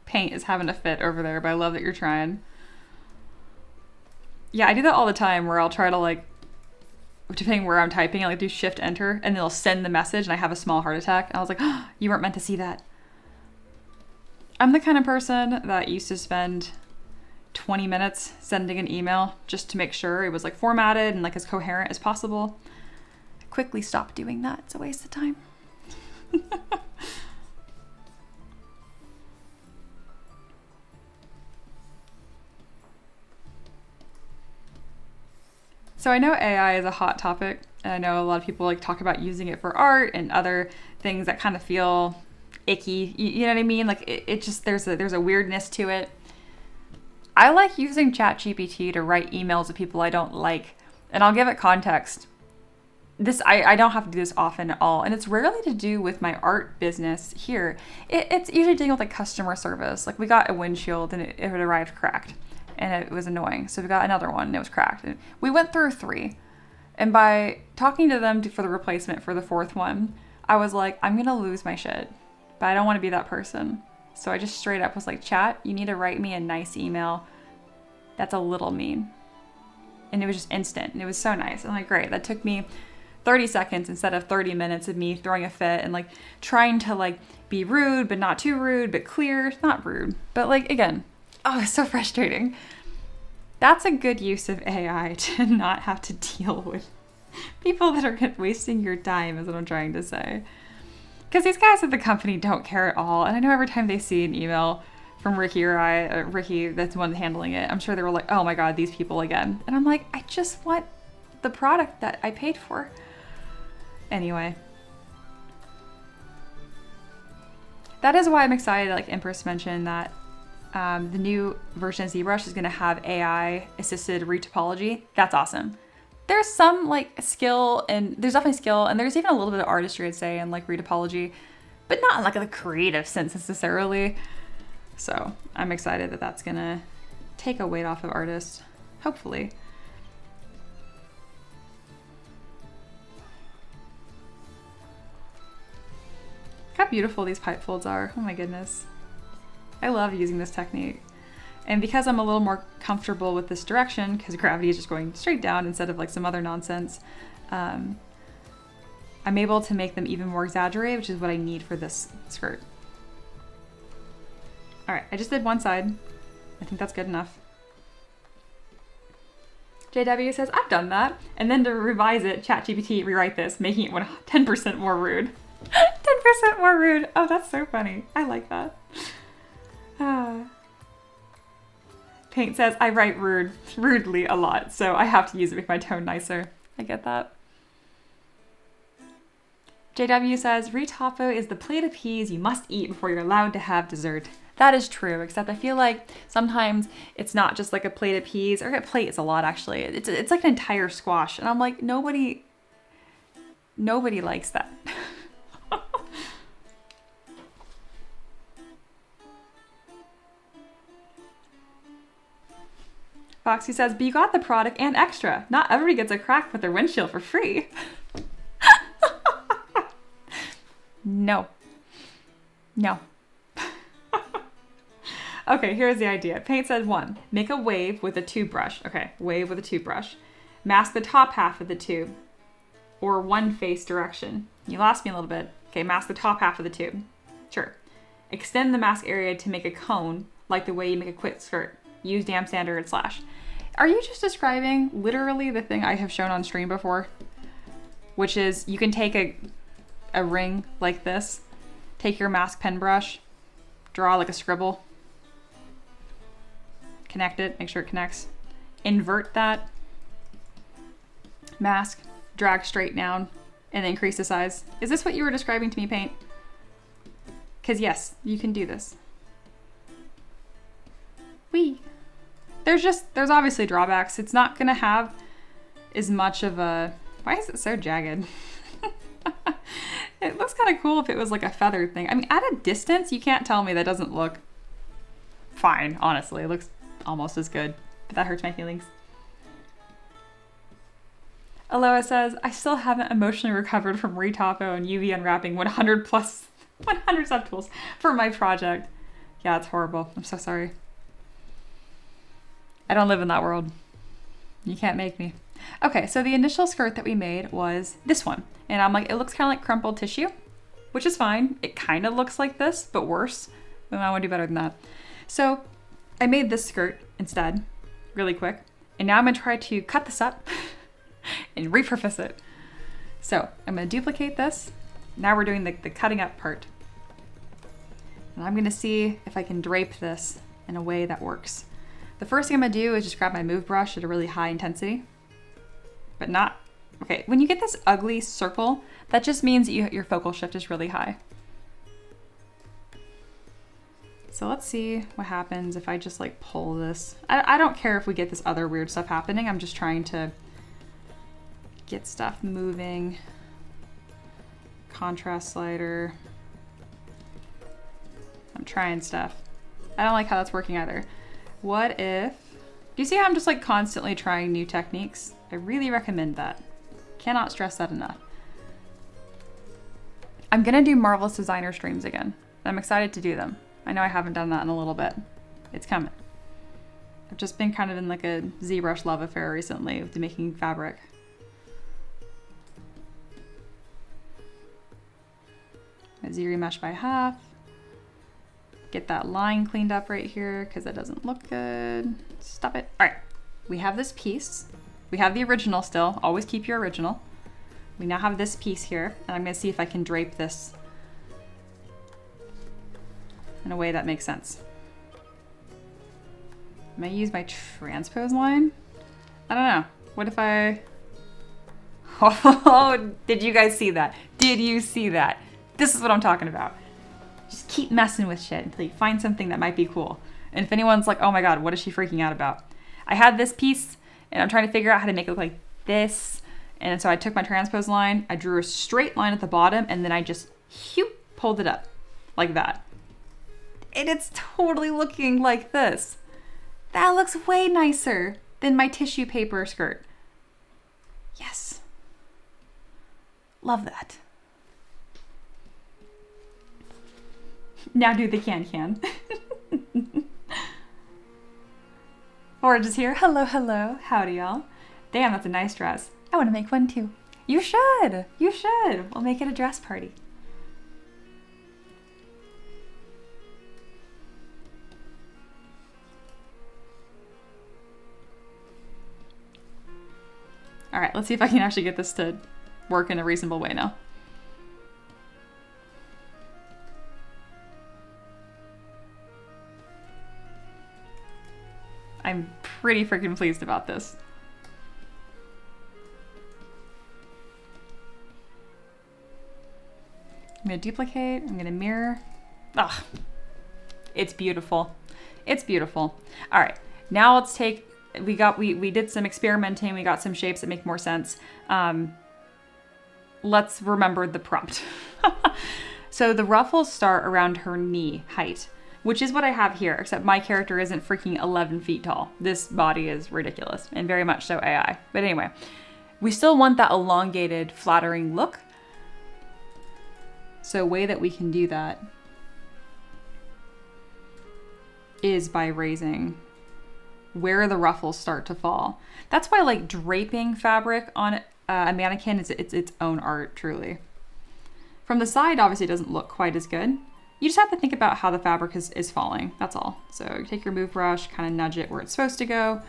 Paint is having a fit over there, but I love that you're trying. Yeah, I do that all the time where I'll try to like, depending where I'm typing, I like do shift enter and then it'll send the message and I have a small heart attack. And I was like, oh, you weren't meant to see that. I'm the kind of person that used to spend 20 minutes sending an email just to make sure it was like formatted and like as coherent as possible. I quickly stopped doing that. It's a waste of time. So I know AI is a hot topic, and I know a lot of people like talk about using it for art and other things that kind of feel icky. You know what I mean? Like it just, there's a weirdness to it. I like using ChatGPT to write emails to people I don't like, and I'll give it context. I don't have to do this often at all, and it's rarely to do with my art business here. It's usually dealing with like customer service. Like we got a windshield and it arrived cracked. And it was annoying. So we got another one and it was cracked. And we went through 3. And by talking to them for the replacement for the 4th one, I was like, I'm going to lose my shit. But I don't want to be that person. So I just straight up was like, chat, you need to write me a nice email that's a little mean. And it was just instant. And it was so nice. I'm like, great. That took me 30 seconds instead of 30 minutes of me throwing a fit and like trying to like be rude, but not too rude, but clear. Not rude. But like, again, oh, it's so frustrating. That's a good use of AI to not have to deal with people that are wasting your time, is what I'm trying to say. Because these guys at the company don't care at all. And I know every time they see an email from Ricky or Ricky, that's the one handling it, I'm sure they were like, oh my God, these people again. And I'm like, I just want the product that I paid for. Anyway. That is why I'm excited, like Empress mentioned, that the new version of ZBrush is going to have AI assisted retopology. That's awesome. There's some like skill, and there's definitely skill, and there's even a little bit of artistry, I'd say, in like retopology, but not in like a creative sense necessarily. So I'm excited that that's going to take a weight off of artists, hopefully. Look how beautiful these pipe folds are. Oh my goodness. I love using this technique. And because I'm a little more comfortable with this direction, because gravity is just going straight down instead of like some other nonsense, I'm able to make them even more exaggerated, which is what I need for this skirt. All right, I just did one side. I think that's good enough. JW says, I've done that. And then to revise it, ChatGPT rewrite this, making it 10% more rude. 10% more rude. Oh, that's so funny. I like that. Paint says, I write rudely a lot, so I have to use it to make my tone nicer. I get that. JW says, retopo is the plate of peas you must eat before you're allowed to have dessert. That is true, except I feel like sometimes it's not just like a plate of peas, or a plate is a lot actually. It's like an entire squash, and I'm like, nobody likes that. Foxy says, but you got the product and extra. Not everybody gets a crack with their windshield for free. No. No. Okay, here's the idea. Paint says 1, make a wave with a tube brush. Okay, wave with a tube brush. Mask the top half of the tube or one face direction. You lost me a little bit. Okay, mask the top half of the tube. Sure. Extend the mask area to make a cone like the way you make a quick skirt. Use damp sander and slash. Are you just describing literally the thing I have shown on stream before? Which is you can take a ring like this, take your mask pen brush, draw like a scribble, connect it, make sure it connects, invert that mask, drag straight down, and then increase the size. Is this what you were describing to me, Paint? Because yes, you can do this. There's obviously drawbacks. It's not gonna have as much of a, why is it so jagged? It looks kind of cool if it was like a feathered thing. I mean, at a distance, you can't tell me that doesn't look fine, honestly. It looks almost as good, but that hurts my feelings. Aloha says, I still haven't emotionally recovered from retopo and UV unwrapping 100 subtools for my project. Yeah, it's horrible. I'm so sorry. I don't live in that world. You can't make me. Okay, so the initial skirt that we made was this one. And I'm like, it looks kind of like crumpled tissue, which is fine. It kind of looks like this, but worse. And I want to do better than that. So I made this skirt instead, really quick. And now I'm gonna try to cut this up and repurpose it. So I'm gonna duplicate this. Now we're doing the cutting up part. And I'm gonna see if I can drape this in a way that works. The first thing I'm gonna do is just grab my move brush at a really high intensity, but not, okay, when you get this ugly circle, that just means that your focal shift is really high. So let's see what happens if I just like pull this. I don't care if we get this other weird stuff happening. I'm just trying to get stuff moving. Contrast slider. I'm trying stuff. I don't like how that's working either. What if, do you see how I'm just like constantly trying new techniques? I really recommend that. Cannot stress that enough. I'm gonna do Marvelous Designer streams again. I'm excited to do them. I know I haven't done that in a little bit. It's coming. I've just been kind of in like a ZBrush love affair recently with making fabric. Z-remesh by half. Get that line cleaned up right here because that doesn't look good. Stop it. All right, we have this piece. We have the original still. Always keep your original. We now have this piece here, and I'm gonna see if I can drape this in a way that makes sense. I'm gonna use my transpose line. I don't know. What if I, oh, did you guys see that? Did you see that? This is what I'm talking about. Just keep messing with shit until you find something that might be cool. And if anyone's like, oh my God, what is she freaking out about? I had this piece and I'm trying to figure out how to make it look like this. And so I took my transpose line, I drew a straight line at the bottom, and then I just pulled it up like that. And it's totally looking like this. That looks way nicer than my tissue paper skirt. Yes. Love that. Now do the can. Orange is here. Hello, hello. Howdy, y'all. Damn, that's a nice dress. I want to make one too. You should. You should. We'll make it a dress party. All right, let's see if I can actually get this to work in a reasonable way now. I'm pretty freaking pleased about this. I'm gonna duplicate, I'm gonna mirror. Ah, it's beautiful. It's beautiful. All right, now let's take, we did some experimenting, we got some shapes that make more sense. Let's remember the prompt. So the ruffles start around her knee height, which is what I have here, except my character isn't freaking 11 feet tall. This body is ridiculous and very much so AI. But anyway, we still want that elongated, flattering look. So a way that we can do that is by raising where the ruffles start to fall. That's why like draping fabric on a mannequin is its own art, truly. From the side, obviously it doesn't look quite as good. You just have to think about how the fabric is falling, that's all. So you take your move brush, kind of nudge it where it's supposed to go.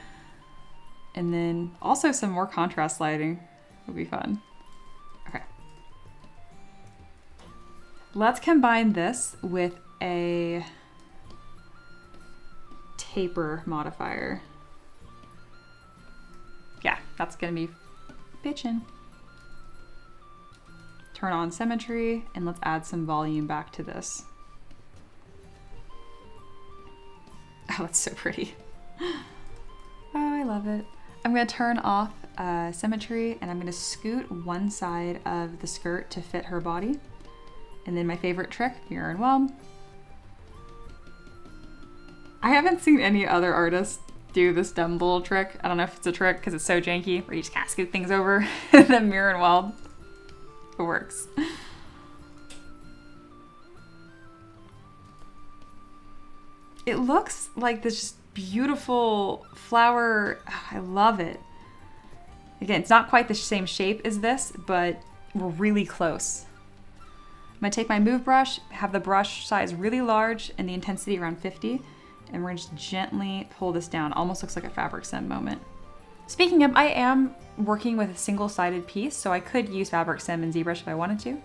And then also some more contrast lighting would be fun. Okay. Let's combine this with a taper modifier. Yeah, that's gonna be bitchin'. Turn on symmetry and let's add some volume back to this. Oh, it's so pretty. Oh, I love it. I'm gonna turn off symmetry and I'm gonna scoot one side of the skirt to fit her body. And then my favorite trick, mirror and weld. I haven't seen any other artists do this dumb little trick. I don't know if it's a trick because it's so janky, where you just kind of scoot things over and then mirror and weld. It works. It looks like this just beautiful flower. I love it. Again, it's not quite the same shape as this, but we're really close. I'm gonna take my move brush, have the brush size really large and the intensity around 50, and we're gonna just gently pull this down. Almost looks like a fabric sim moment. Speaking of, I am working with a single-sided piece, so I could use fabric sim and ZBrush if I wanted to.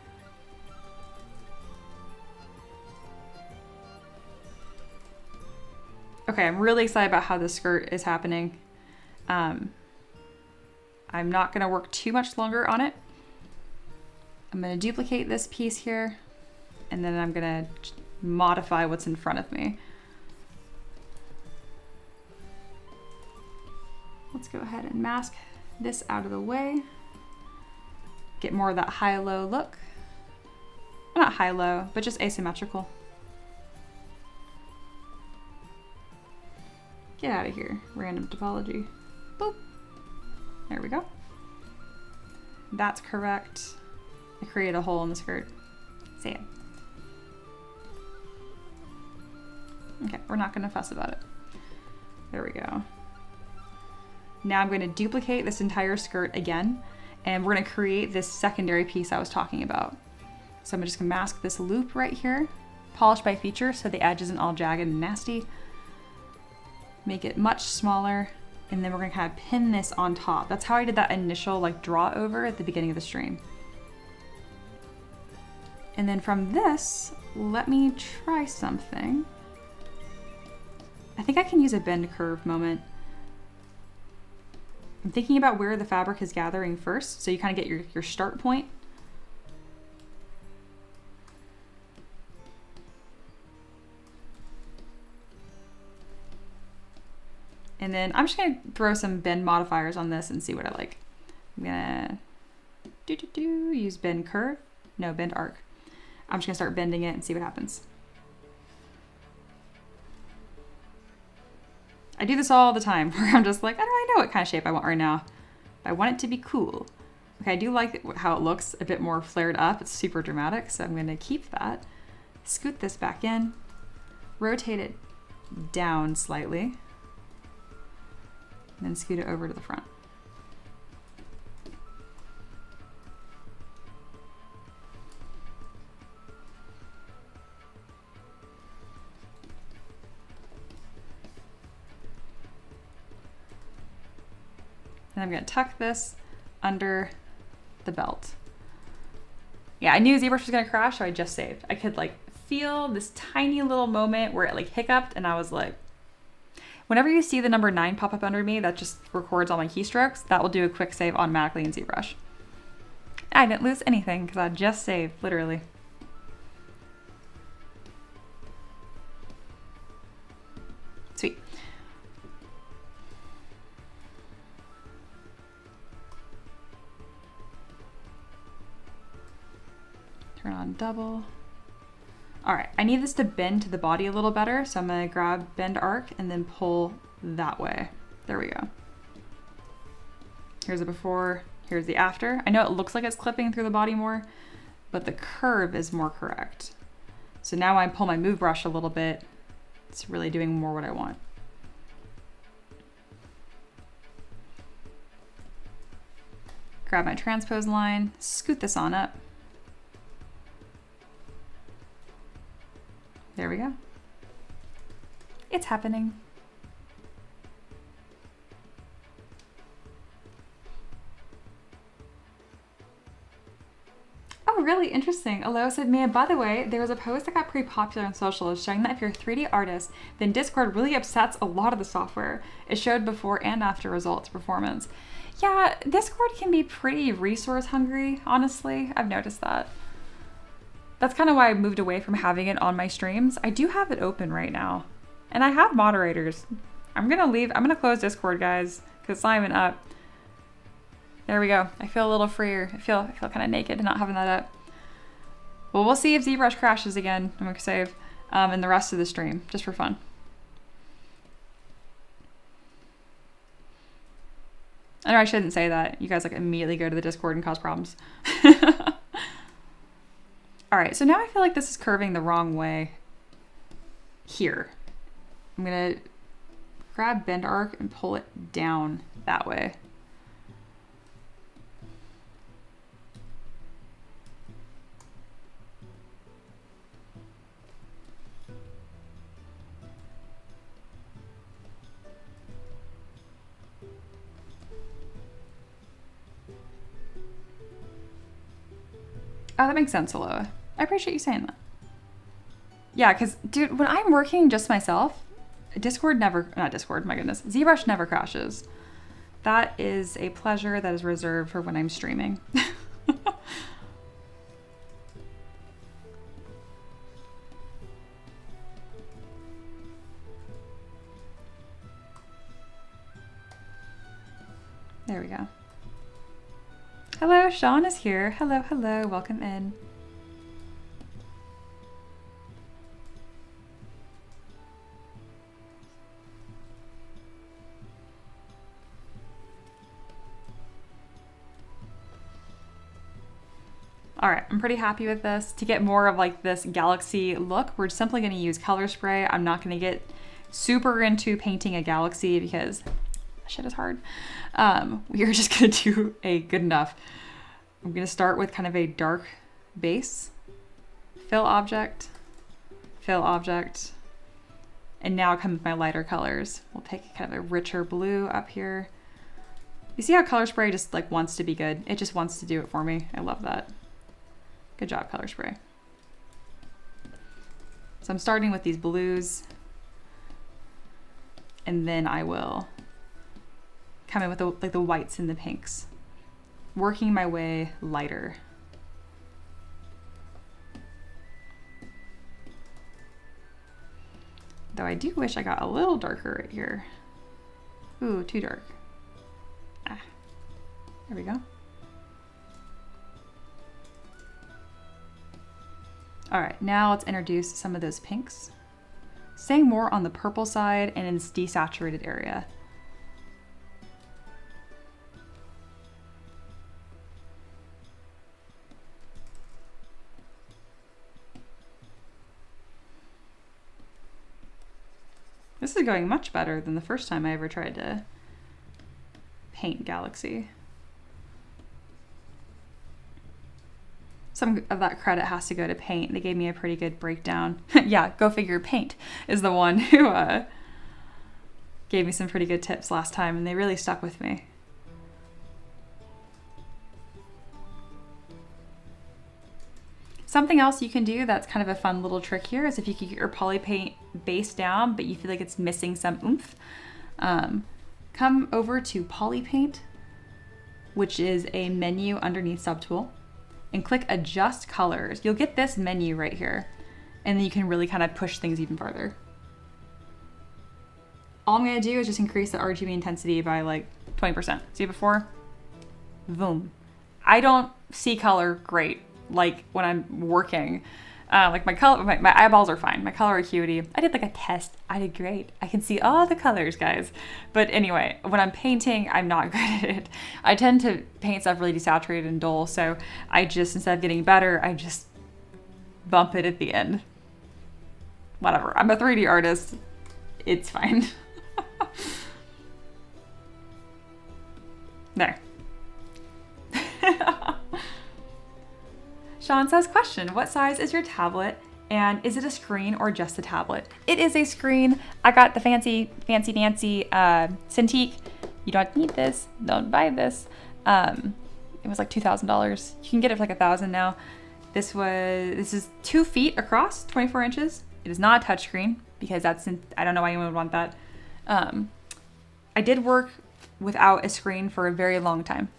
Okay, I'm really excited about how this skirt is happening. I'm not gonna work too much longer on it. I'm gonna duplicate this piece here, and then I'm gonna modify what's in front of me. Let's go ahead and mask this out of the way. Get more of that high-low look. Well, not high-low, but just asymmetrical. Get out of here, random topology. Boop. There we go. That's correct. I created a hole in the skirt. Say it. Okay, we're not gonna fuss about it. There we go. Now I'm going to duplicate this entire skirt again, and we're going to create this secondary piece I was talking about. So I'm just going to mask this loop right here, polish by feature so the edge isn't all jagged and nasty. Make it much smaller, and then we're going to kind of pin this on top. That's how I did that initial like draw over at the beginning of the stream. And then from this, let me try something. I think I can use a bend curve moment. I'm thinking about where the fabric is gathering first, so you kind of get your start point. And then I'm just gonna throw some bend modifiers on this and see what I like. I'm gonna use bend curve, no, bend arc. I'm just gonna start bending it and see what happens. I do this all the time where I'm just like, I don't really know what kind of shape I want right now. I want it to be cool. Okay, I do like how it looks a bit more flared up. It's super dramatic, so I'm gonna keep that. Scoot this back in, rotate it down slightly, and then scoot it over to the front. And I'm gonna tuck this under the belt. Yeah, I knew ZBrush was gonna crash, so I just saved. I could like feel this tiny little moment where it like hiccuped, and I was like, whenever you see the number 9 pop up under me, that just records all my keystrokes. That will do a quick save automatically in ZBrush. I didn't lose anything because I just saved, literally. Sweet. Turn on double. All right, I need this to bend to the body a little better, so I'm gonna grab bend arc and then pull that way. There we go. Here's the before, here's the after. I know it looks like it's clipping through the body more, but the curve is more correct. So now I pull my move brush a little bit, it's really doing more what I want. Grab my transpose line, scoot this on up. There we go. It's happening. Oh, really interesting. Alo said, man, by the way, there was a post that got pretty popular on social showing that if you're a 3D artist, then Discord really upsets a lot of the software. It showed before and after results performance. Yeah, Discord can be pretty resource hungry, honestly. I've noticed that. That's kind of why I moved away from having it on my streams. I do have it open right now. And I have moderators. I'm gonna close Discord, guys, because it's not even up. There we go. I feel a little freer. I feel kind of naked not having that up. Well, we'll see if ZBrush crashes again. I'm gonna save in the rest of the stream, just for fun. I know I shouldn't say that. You guys like immediately go to the Discord and cause problems. All right, so now I feel like this is curving the wrong way here. I'm gonna grab bend arc and pull it down that way. Oh, that makes sense, Aloha. I appreciate you saying that. Yeah, because, dude, when I'm working just myself, ZBrush never crashes. That is a pleasure that is reserved for when I'm streaming. There we go. Hello, Sean is here. Hello, hello, welcome in. All right, I'm pretty happy with this. To get more of like this galaxy look, we're simply gonna use color spray. I'm not gonna get super into painting a galaxy because that shit is hard. We are just gonna do a good enough. I'm gonna start with kind of a dark base, fill object, and now come with my lighter colors. We'll pick kind of a richer blue up here. You see how color spray just like wants to be good? It just wants to do it for me. I love that. Good job, color spray. So I'm starting with these blues, and then I will come in with the whites and the pinks, working my way lighter. Though I do wish I got a little darker right here. Ooh, too dark. Ah, there we go. All right, now let's introduce some of those pinks. Staying more on the purple side and in this desaturated area. This is going much better than the first time I ever tried to paint Galaxy. Some of that credit has to go to Paint. They gave me a pretty good breakdown. Yeah, go figure. Paint is the one who gave me some pretty good tips last time, and they really stuck with me. Something else you can do that's kind of a fun little trick here is if you can get your poly paint base down, but you feel like it's missing some oomph, come over to Poly Paint, which is a menu underneath Subtool, and click Adjust Colors. You'll get this menu right here, and then you can really kind of push things even further. All I'm gonna do is just increase the RGB intensity by like 20%. See before? Boom. I don't see color great like when I'm working. Like my color, my eyeballs are fine. My color acuity, I did like a test. I did great. I can see all the colors, guys. But anyway, when I'm painting, I'm not good at it. I tend to paint stuff really desaturated and dull. So I just, instead of getting better, I just bump it at the end. Whatever. I'm a 3D artist. It's fine. There. Sean says, question, what size is your tablet and is it a screen or just a tablet? It is a screen. I got the fancy dancy Cintiq. You don't need this. Don't buy this. It was like $2,000. You can get it for like $1,000 now. This is 2 feet across, 24 inches. It is not a touchscreen because I don't know why anyone would want that. I did work without a screen for a very long time.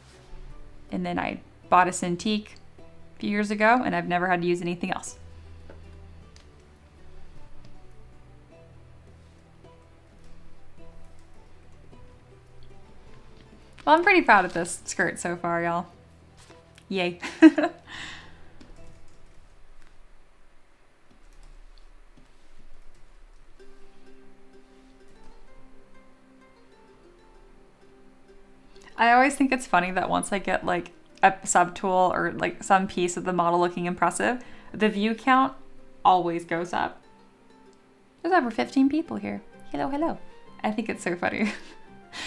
And then I bought a Cintiq a few years ago and I've never had to use anything else. Well, I'm pretty proud of this skirt so far, y'all. Yay. I always think it's funny that once I get like a subtool or like some piece of the model looking impressive, the view count always goes up. There's over 15 people here. Hello, hello. I think it's so funny.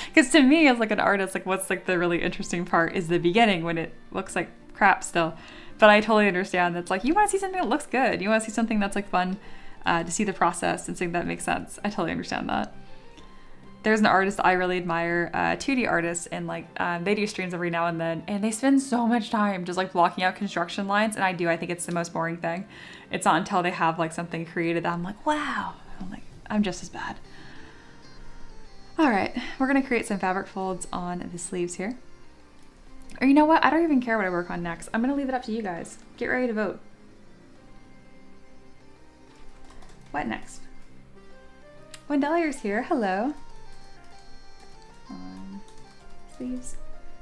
Because to me, as like an artist, like what's like the really interesting part is the beginning when it looks like crap still. But I totally understand that's like, you want to see something that looks good. You want to see something that's like fun to see the process and something that makes sense. I totally understand that. There's an artist I really admire, 2D artists, and like they do streams every now and then, and they spend so much time just like blocking out construction lines, and I think it's the most boring thing. It's not until they have like something created that I'm like, wow, I'm just as bad. All right, we're gonna create some fabric folds on the sleeves here. Or you know what, I don't even care what I work on next. I'm gonna leave it up to you guys. Get ready to vote. What next? Wendelier's here, hello. Sleeves,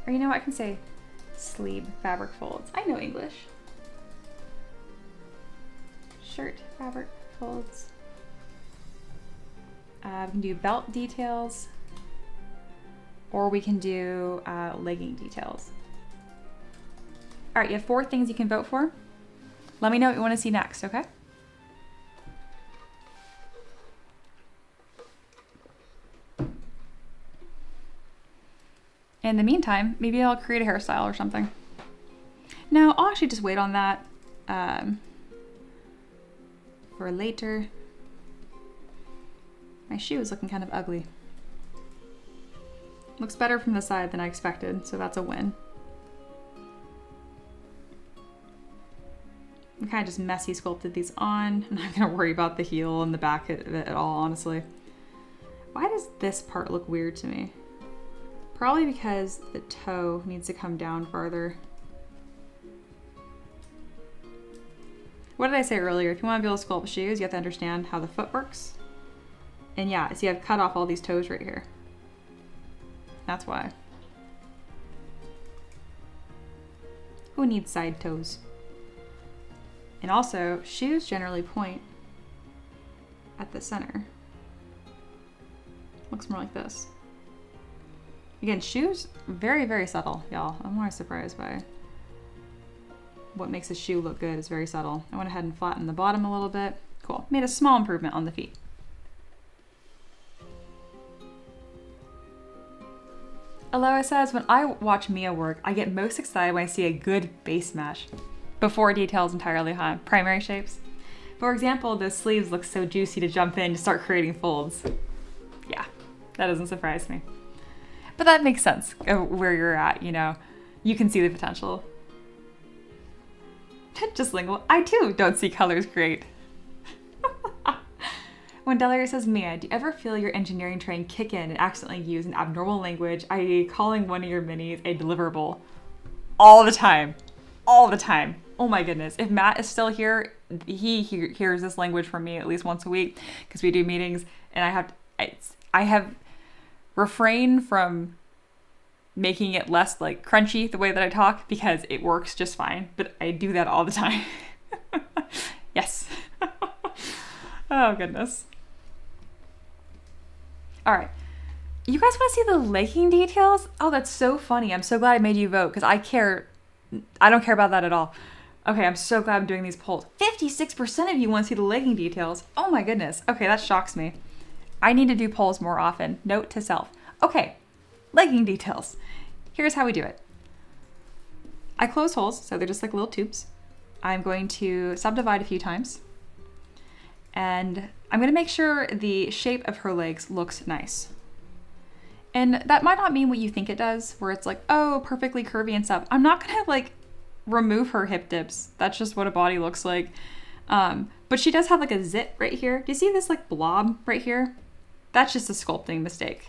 or you know what, I can say sleeve fabric folds. I know English. Shirt fabric folds. We can do belt details, or we can do legging details. All right, you have 4 things you can vote for. Let me know what you want to see next, okay? In the meantime, maybe I'll create a hairstyle or something. No, I'll actually just wait on that for later. My shoe is looking kind of ugly. Looks better from the side than I expected, so that's a win. I kind of just messy sculpted these on. I'm not gonna worry about the heel and the back of it at all, honestly. Why does this part look weird to me? Probably because the toe needs to come down farther. What did I say earlier? If you want to be able to sculpt shoes, you have to understand how the foot works. And yeah, see, I've cut off all these toes right here. That's why. Who needs side toes? And also, shoes generally point at the center. Looks more like this. Again, shoes, very, very subtle, y'all. I'm more surprised by what makes a shoe look good. Is very subtle. I went ahead and flattened the bottom a little bit. Cool. Made a small improvement on the feet. Aloha says, when I watch Mia work, I get most excited when I see a good base mesh before details entirely high. Primary shapes. For example, those sleeves look so juicy to jump in to start creating folds. Yeah, that doesn't surprise me. But that makes sense where you're at, you know. You can see the potential. Just lingual. I too don't see colors great. When Delaire says, Mia, do you ever feel your engineering train kick in and accidentally use an abnormal language, i.e. calling one of your minis a deliverable? All the time. All the time. Oh my goodness. If Matt is still here, he hears this language from me at least once a week because we do meetings, and I have refrained from making it less like crunchy the way that I talk because it works just fine, but I do that all the time. Yes. Oh, goodness. All right. You guys want to see the legging details? Oh, that's so funny. I'm so glad I made you vote because I don't care about that at all. Okay, I'm so glad I'm doing these polls. 56% of you want to see the legging details. Oh my goodness. Okay, that shocks me. I need to do polls more often. Note to self. Okay, legging details. Here's how we do it. I close holes, so they're just like little tubes. I'm going to subdivide a few times. And I'm going to make sure the shape of her legs looks nice. And that might not mean what you think it does, where it's like, oh, perfectly curvy and stuff. I'm not going to like remove her hip dips. That's just what a body looks like. But she does have like a zit right here. Do you see this like blob right here? That's just a sculpting mistake.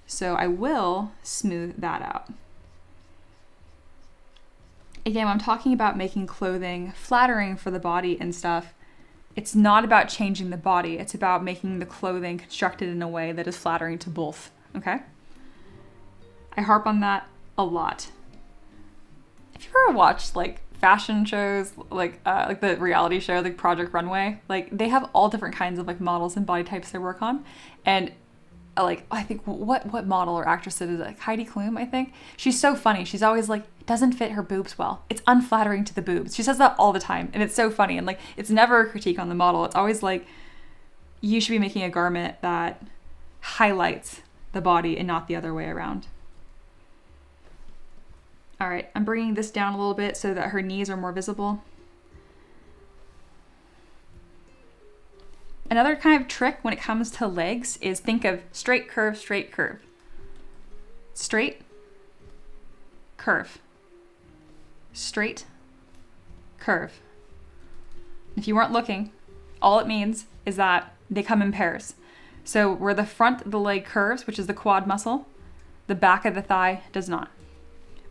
So I will smooth that out. Again, when I'm talking about making clothing flattering for the body and stuff, it's not about changing the body. It's about making the clothing constructed in a way that is flattering to both, okay? I harp on that a lot. If you ever watched like fashion shows, like the reality show, like Project Runway, like they have all different kinds of like models and body types they work on. And like, I think what model or actress it is, like Heidi Klum, I think. She's so funny. She's always like, it doesn't fit her boobs well. It's unflattering to the boobs. She says that all the time. And it's so funny. And like, it's never a critique on the model. It's always like, you should be making a garment that highlights the body and not the other way around. All right, I'm bringing this down a little bit so that her knees are more visible. Another kind of trick when it comes to legs is think of straight, curve, straight, curve. Straight, curve. Straight, curve. If you weren't looking, all it means is that they come in pairs. So where the front of the leg curves, which is the quad muscle, the back of the thigh does not.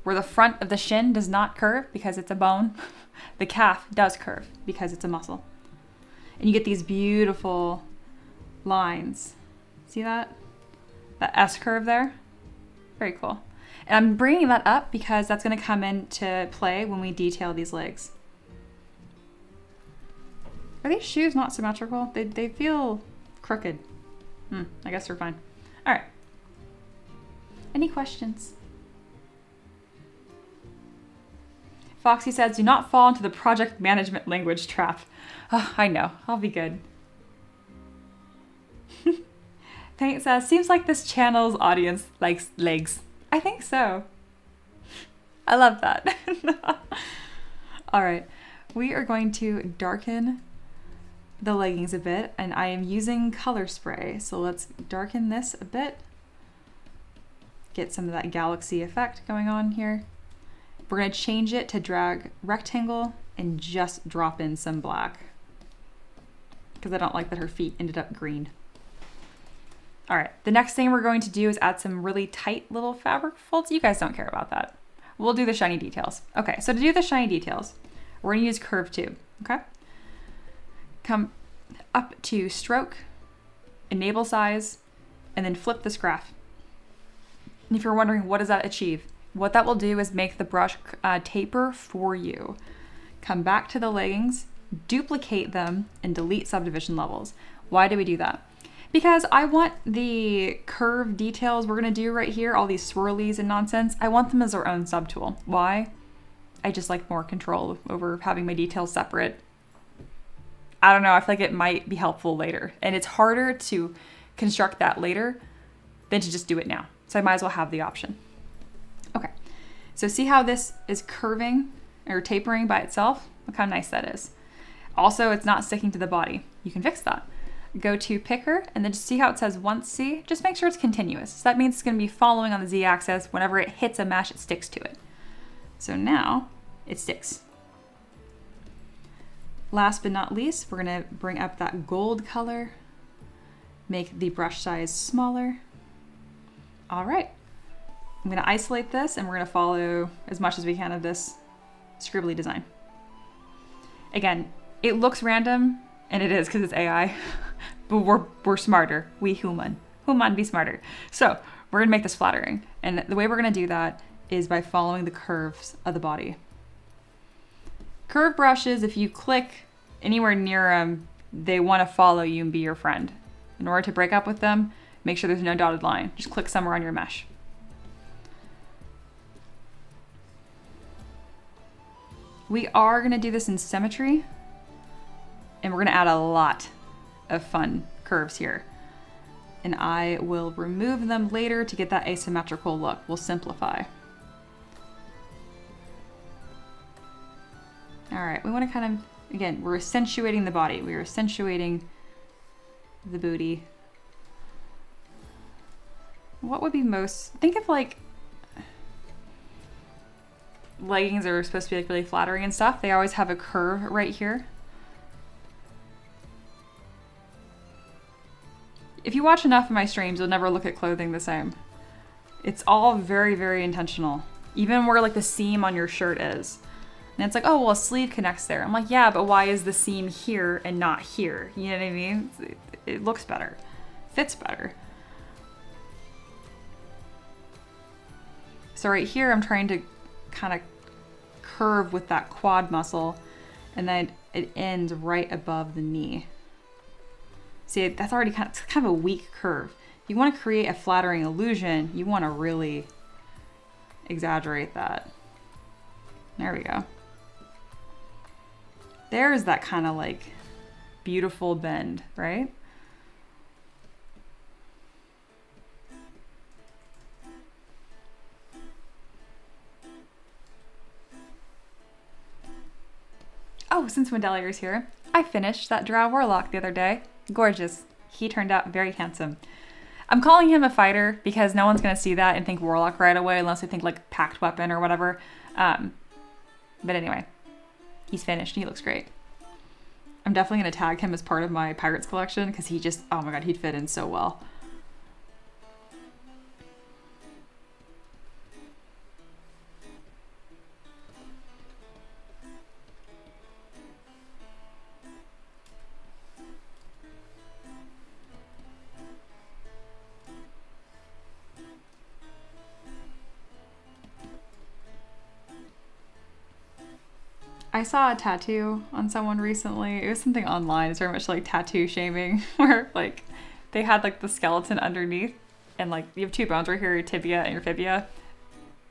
Where the front of the shin does not curve because it's a bone, the calf does curve because it's a muscle. And you get these beautiful lines. See that? That S curve there? Very cool. And I'm bringing that up because that's going to come into play when we detail these legs. Are these shoes not symmetrical? They feel crooked. I guess they're fine. All right. Any questions? Foxy says, do not fall into the project management language trap. Oh, I know, I'll be good. Paint says, seems like this channel's audience likes legs. I think so. I love that. All right, we are going to darken the leggings a bit, and I am using color spray. So let's darken this a bit. Get some of that galaxy effect going on here. We're going to change it to drag rectangle and just drop in some black because I don't like that her feet ended up green. All right, the next thing we're going to do is add some really tight little fabric folds. You guys don't care about that. We'll do the shiny details. Okay, so to do the shiny details, we're going to use curve tube, okay? Come up to stroke, enable size, and then flip this graph. And if you're wondering, what does that achieve? What that will do is make the brush taper for you. Come back to the leggings, duplicate them, and delete subdivision levels. Why do we do that? Because I want the curve details we're gonna do right here, all these swirlies and nonsense, I want them as their own subtool. Why? I just like more control over having my details separate. I don't know, I feel like it might be helpful later. And it's harder to construct that later than to just do it now. So I might as well have the option. Okay, so see how this is curving or tapering by itself? Look how nice that is. Also, it's not sticking to the body. You can fix that. Go to picker and then just see how it says once C. Just make sure it's continuous. So that means it's going to be following on the Z axis. Whenever it hits a mesh, it sticks to it. So now it sticks. Last but not least, we're going to bring up that gold color, make the brush size smaller. All right. I'm going to isolate this and we're going to follow as much as we can of this scribbly design. Again, it looks random, and it is because it's AI, but we're smarter. We human be smarter. So we're going to make this flattering. And the way we're going to do that is by following the curves of the body. Curve brushes, if you click anywhere near them, they want to follow you and be your friend. In order to break up with them, make sure there's no dotted line. Just click somewhere on your mesh. We are going to do this in symmetry, and we're going to add a lot of fun curves here. And I will remove them later to get that asymmetrical look. We'll simplify. All right, we want to kind of, again, we're accentuating the body. We're accentuating the booty. What would be most, think of like leggings are supposed to be like really flattering and stuff. They always have a curve right here. If you watch enough of my streams, you'll never look at clothing the same. It's all very, very intentional. Even where like the seam on your shirt is. And it's like, oh, well, a sleeve connects there. I'm like, yeah, but why is the seam here and not here? You know what I mean? It looks better. Fits better. So right here, I'm trying to kind of curve with that quad muscle, and then it ends right above the knee. See, that's already kind of a weak curve. You want to create a flattering illusion, you want to really exaggerate that. There we go. There's that kind of like beautiful bend, right? Oh, since Wendelier's here, I finished that Drow Warlock the other day. Gorgeous. He turned out very handsome. I'm calling him a fighter because no one's going to see that and think Warlock right away unless they think like Pact Weapon or whatever. But anyway, he's finished. He looks great. I'm definitely going to tag him as part of my Pirates collection because he just, oh my god, he'd fit in so well. I saw a tattoo on someone recently. It was something online. It's very much like tattoo shaming where like they had like the skeleton underneath and like you have two bones right here, your tibia and your fibia,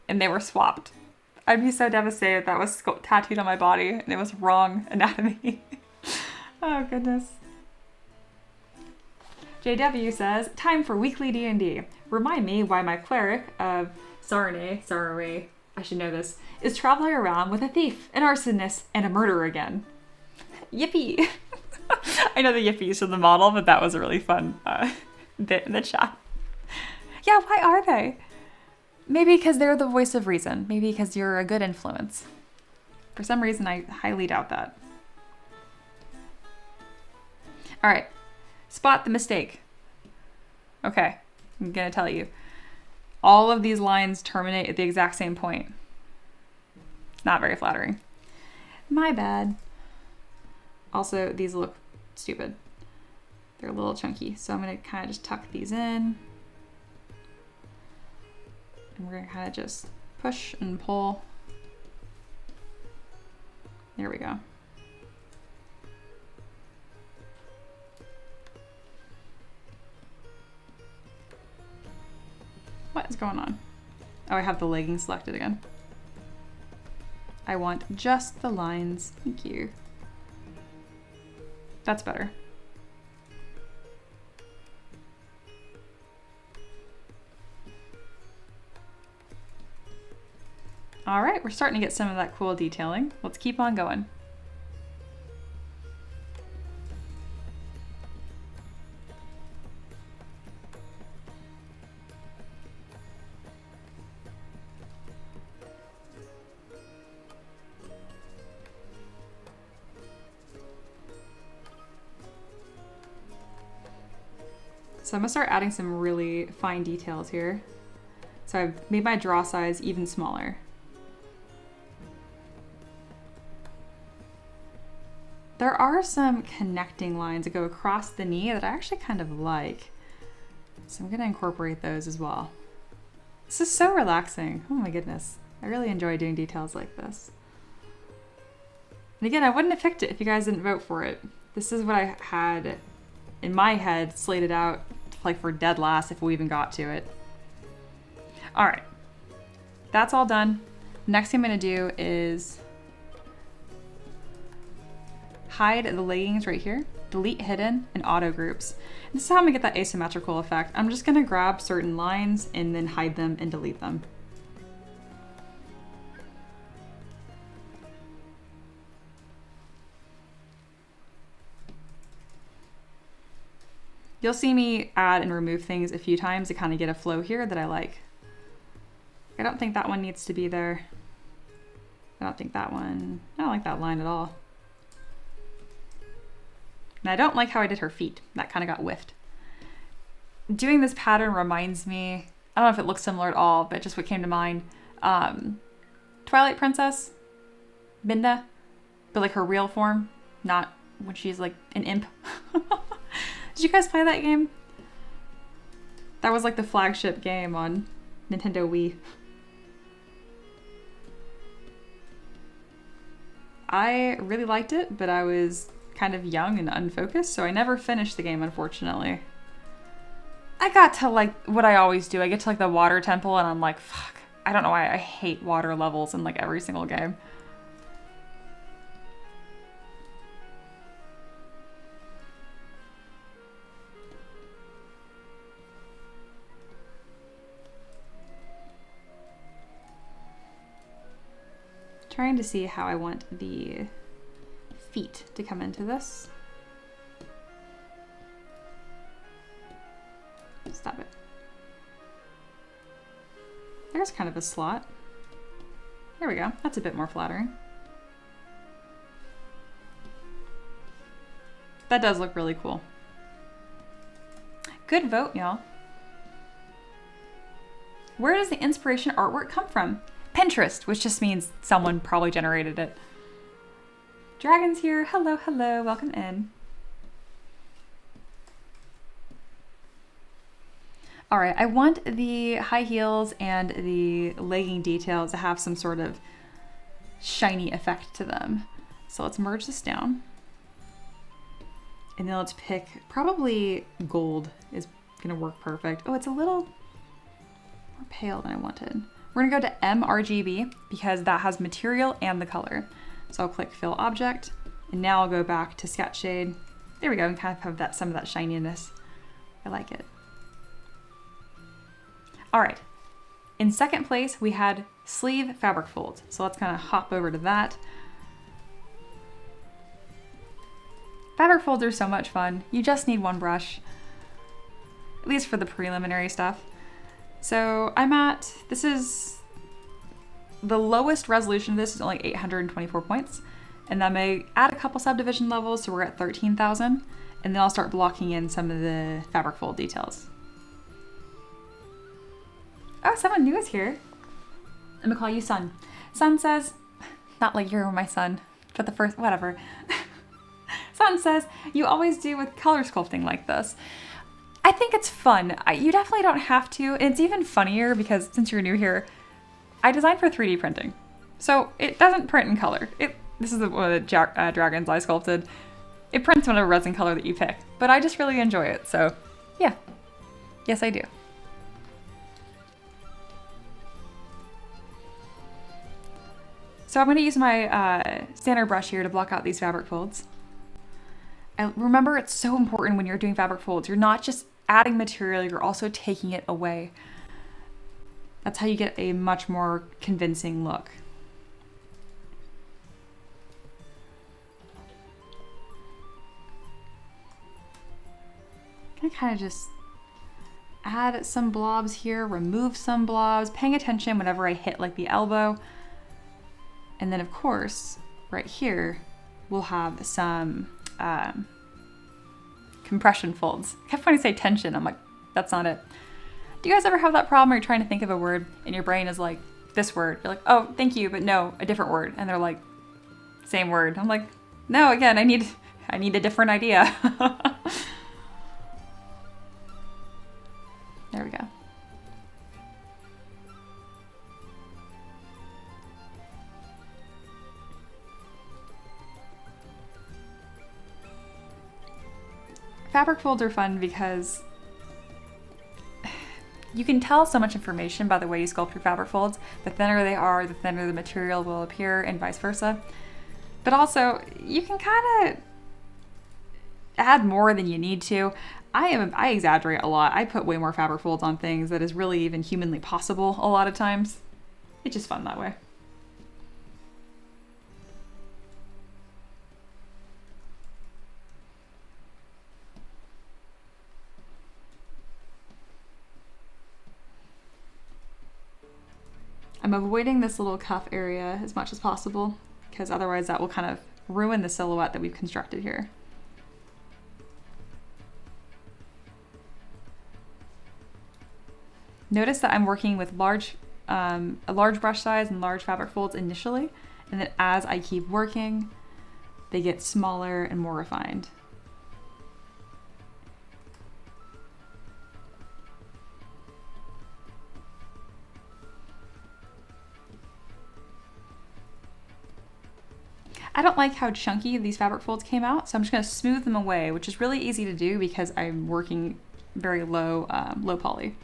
and they were swapped. I'd be so devastated if that was tattooed on my body and it was wrong anatomy. Oh goodness. JW says, time for weekly D&D. Remind me why my cleric of Sarane, I should know this, is traveling around with a thief, an arsonist, and a murderer again. Yippee! I know the yippies from the model, but that was a really fun bit in the chat. Yeah, why are they? Maybe because they're the voice of reason. Maybe because you're a good influence. For some reason, I highly doubt that. All right, spot the mistake. Okay, I'm gonna tell you. All of these lines terminate at the exact same point. Not very flattering. My bad. Also, these look stupid. They're a little chunky, so I'm gonna kind of just tuck these in. And we're gonna kind of just push and pull. There we go. What is going on? Oh, I have the leggings selected again. I want just the lines. Thank you. That's better. All right, we're starting to get some of that cool detailing. Let's keep on going. So I'm gonna start adding some really fine details here. So I've made my draw size even smaller. There are some connecting lines that go across the knee that I actually kind of like. So I'm gonna incorporate those as well. This is so relaxing. Oh my goodness. I really enjoy doing details like this. And again, I wouldn't have picked it if you guys didn't vote for it. This is what I had in my head slated out like for dead last if we even got to it. All right, that's all done. Next thing I'm gonna do is hide the leggings right here, delete hidden, and auto groups. This is how I'm gonna get that asymmetrical effect. I'm just gonna grab certain lines and then hide them and delete them. You'll see me add and remove things a few times to kind of get a flow here that I like. I don't think that one needs to be there. I don't think that one, I don't like that line at all. And I don't like how I did her feet. That kind of got whiffed. Doing this pattern reminds me, I don't know if it looks similar at all, but just what came to mind. Twilight Princess, Binda, but like her real form, not when she's like an imp. Did you guys play that game? That was like the flagship game on Nintendo Wii. I really liked it, but I was kind of young and unfocused, so I never finished the game, unfortunately. I got to like what I always do. I get to like the water temple and I'm like, fuck. I don't know why I hate water levels in like every single game. Trying to see how I want the feet to come into this. Stop it. There's kind of a slot. There we go. That's a bit more flattering. That does look really cool. Good vote, y'all. Where does the inspiration artwork come from? Pinterest, which just means someone probably generated it. Dragon's here. Hello, hello. Welcome in. All right, I want the high heels and the legging details to have some sort of shiny effect to them. So let's merge this down. And then let's pick, probably gold is gonna work perfect. Oh, it's a little more pale than I wanted. We're gonna go to mRGB because that has material and the color. So I'll click Fill Object, and now I'll go back to Sketch Shade. There we go, and kind of have that some of that shininess. I like it. All right, in second place, we had sleeve fabric folds. So let's kind of hop over to that. Fabric folds are so much fun. You just need one brush, at least for the preliminary stuff. So I'm at, this is, the lowest resolution of this is only 824 points. And then I may add a couple subdivision levels, so we're at 13,000. And then I'll start blocking in some of the fabric fold details. Oh, someone new is here. I'm gonna call you Sun. Sun says, not like you're my son, but the first, whatever. Sun says, you always do with color sculpting like this. I think it's fun. You definitely don't have to. It's even funnier because since you're new here, I designed for 3D printing. So it doesn't print in color. This is one of the dragons I sculpted. It prints whatever resin color that you pick, but I just really enjoy it. So yeah, yes I do. So I'm gonna use my standard brush here to block out these fabric folds. And remember, it's so important when you're doing fabric folds. You're not just adding material, you're also taking it away. That's how you get a much more convincing look. I kind of just add some blobs here, remove some blobs, paying attention whenever I hit like the elbow. And then of course, right here, we'll have some compression folds. I kept wanting to say tension. I'm like, that's not it. Do you guys ever have that problem where you're trying to think of a word and your brain is like, this word? You're like, oh, thank you, but no, a different word. And they're like, same word. I'm like, no, again, I need a different idea. There we go. fabric folds are fun because you can tell so much information by the way you sculpt your fabric folds. The thinner they are, the thinner the material will appear, and vice versa. But also, you can kind of add more than you need to. I exaggerate a lot. I put way more fabric folds on things that is really even humanly possible a lot of times. It's just fun that way. I'm avoiding this little cuff area as much as possible because otherwise that will kind of ruin the silhouette that we've constructed here. Notice that I'm working with a large brush size and large fabric folds initially, and then as I keep working, they get smaller and more refined. I don't like how chunky these fabric folds came out, so I'm just going to smooth them away, which is really easy to do because I'm working very low poly.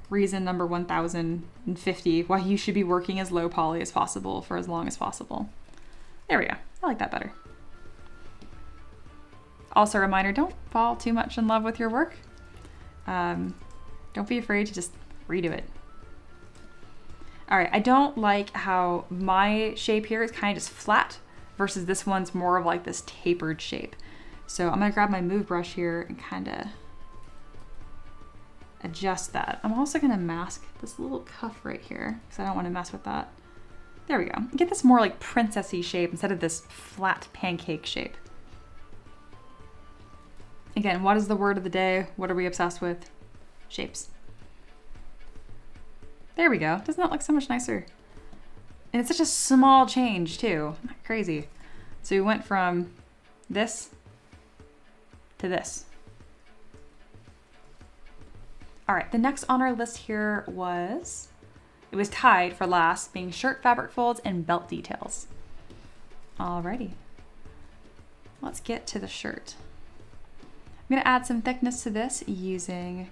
Reason number 1050 why you should be working as low poly as possible for as long as possible. There we go. I like that better. Also a reminder, don't fall too much in love with your work. Don't be afraid to just redo it. All right, I don't like how my shape here is kind of just flat versus this one's more of like this tapered shape. So I'm gonna grab my move brush here and kind of adjust that. I'm also gonna mask this little cuff right here because I don't want to mess with that. There we go. Get this more like princessy shape instead of this flat pancake shape. Again, what is the word of the day? What are we obsessed with? Shapes. There we go. Doesn't that look so much nicer? And it's such a small change too. Not crazy. So we went from this to this. All right, the next on our list here was, it was tied for last, being shirt fabric folds and belt details. Alrighty, let's get to the shirt. I'm gonna add some thickness to this using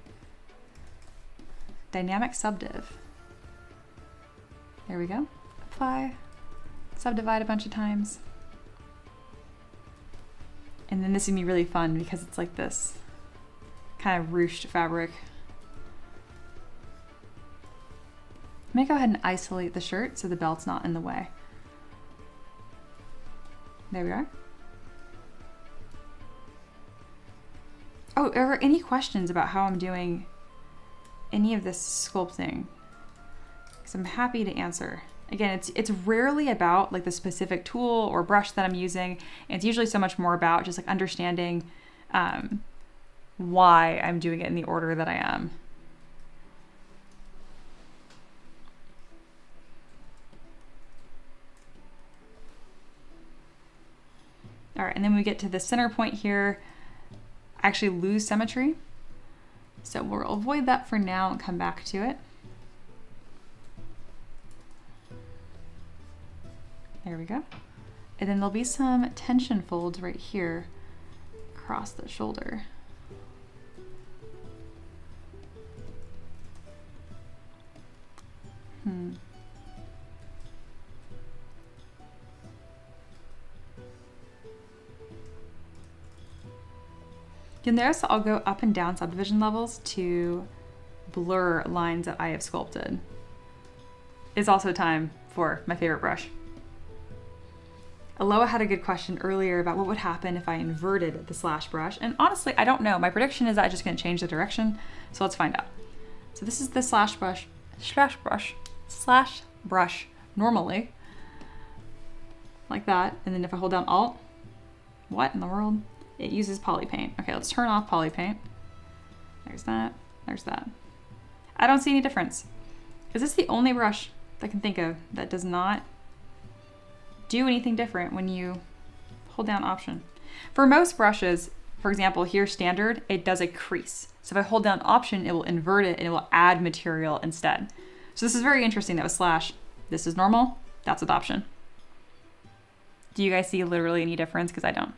dynamic subdiv. There we go. Apply, subdivide a bunch of times. And then this is gonna be really fun because it's like this kind of ruched fabric. I'm gonna go ahead and isolate the shirt so the belt's not in the way. There we are. Oh, are there any questions about how I'm doing any of this sculpting? Because I'm happy to answer. Again, it's rarely about like the specific tool or brush that I'm using. And it's usually so much more about just like understanding why I'm doing it in the order that I am. All right, and then we get to the center point here, I actually lose symmetry. So we'll avoid that for now and come back to it. There we go. And then there'll be some tension folds right here across the shoulder. You'll notice I'll go up and down subdivision levels to blur lines that I have sculpted. It's also time for my favorite brush. Aloha had a good question earlier about what would happen if I inverted the slash brush. And honestly, I don't know. My prediction is that I'm just gonna change the direction. So let's find out. So this is the slash brush normally, like that. And then if I hold down Alt, what in the world? It uses poly paint. Okay, let's turn off poly paint. There's that, there's that. I don't see any difference. Is this the only brush that I can think of that does not do anything different when you hold down Option? For most brushes, for example, here standard, it does a crease. So if I hold down Option, it will invert it and it will add material instead. So this is very interesting that with slash, this is normal, that's with Option. Do you guys see literally any difference? Because I don't.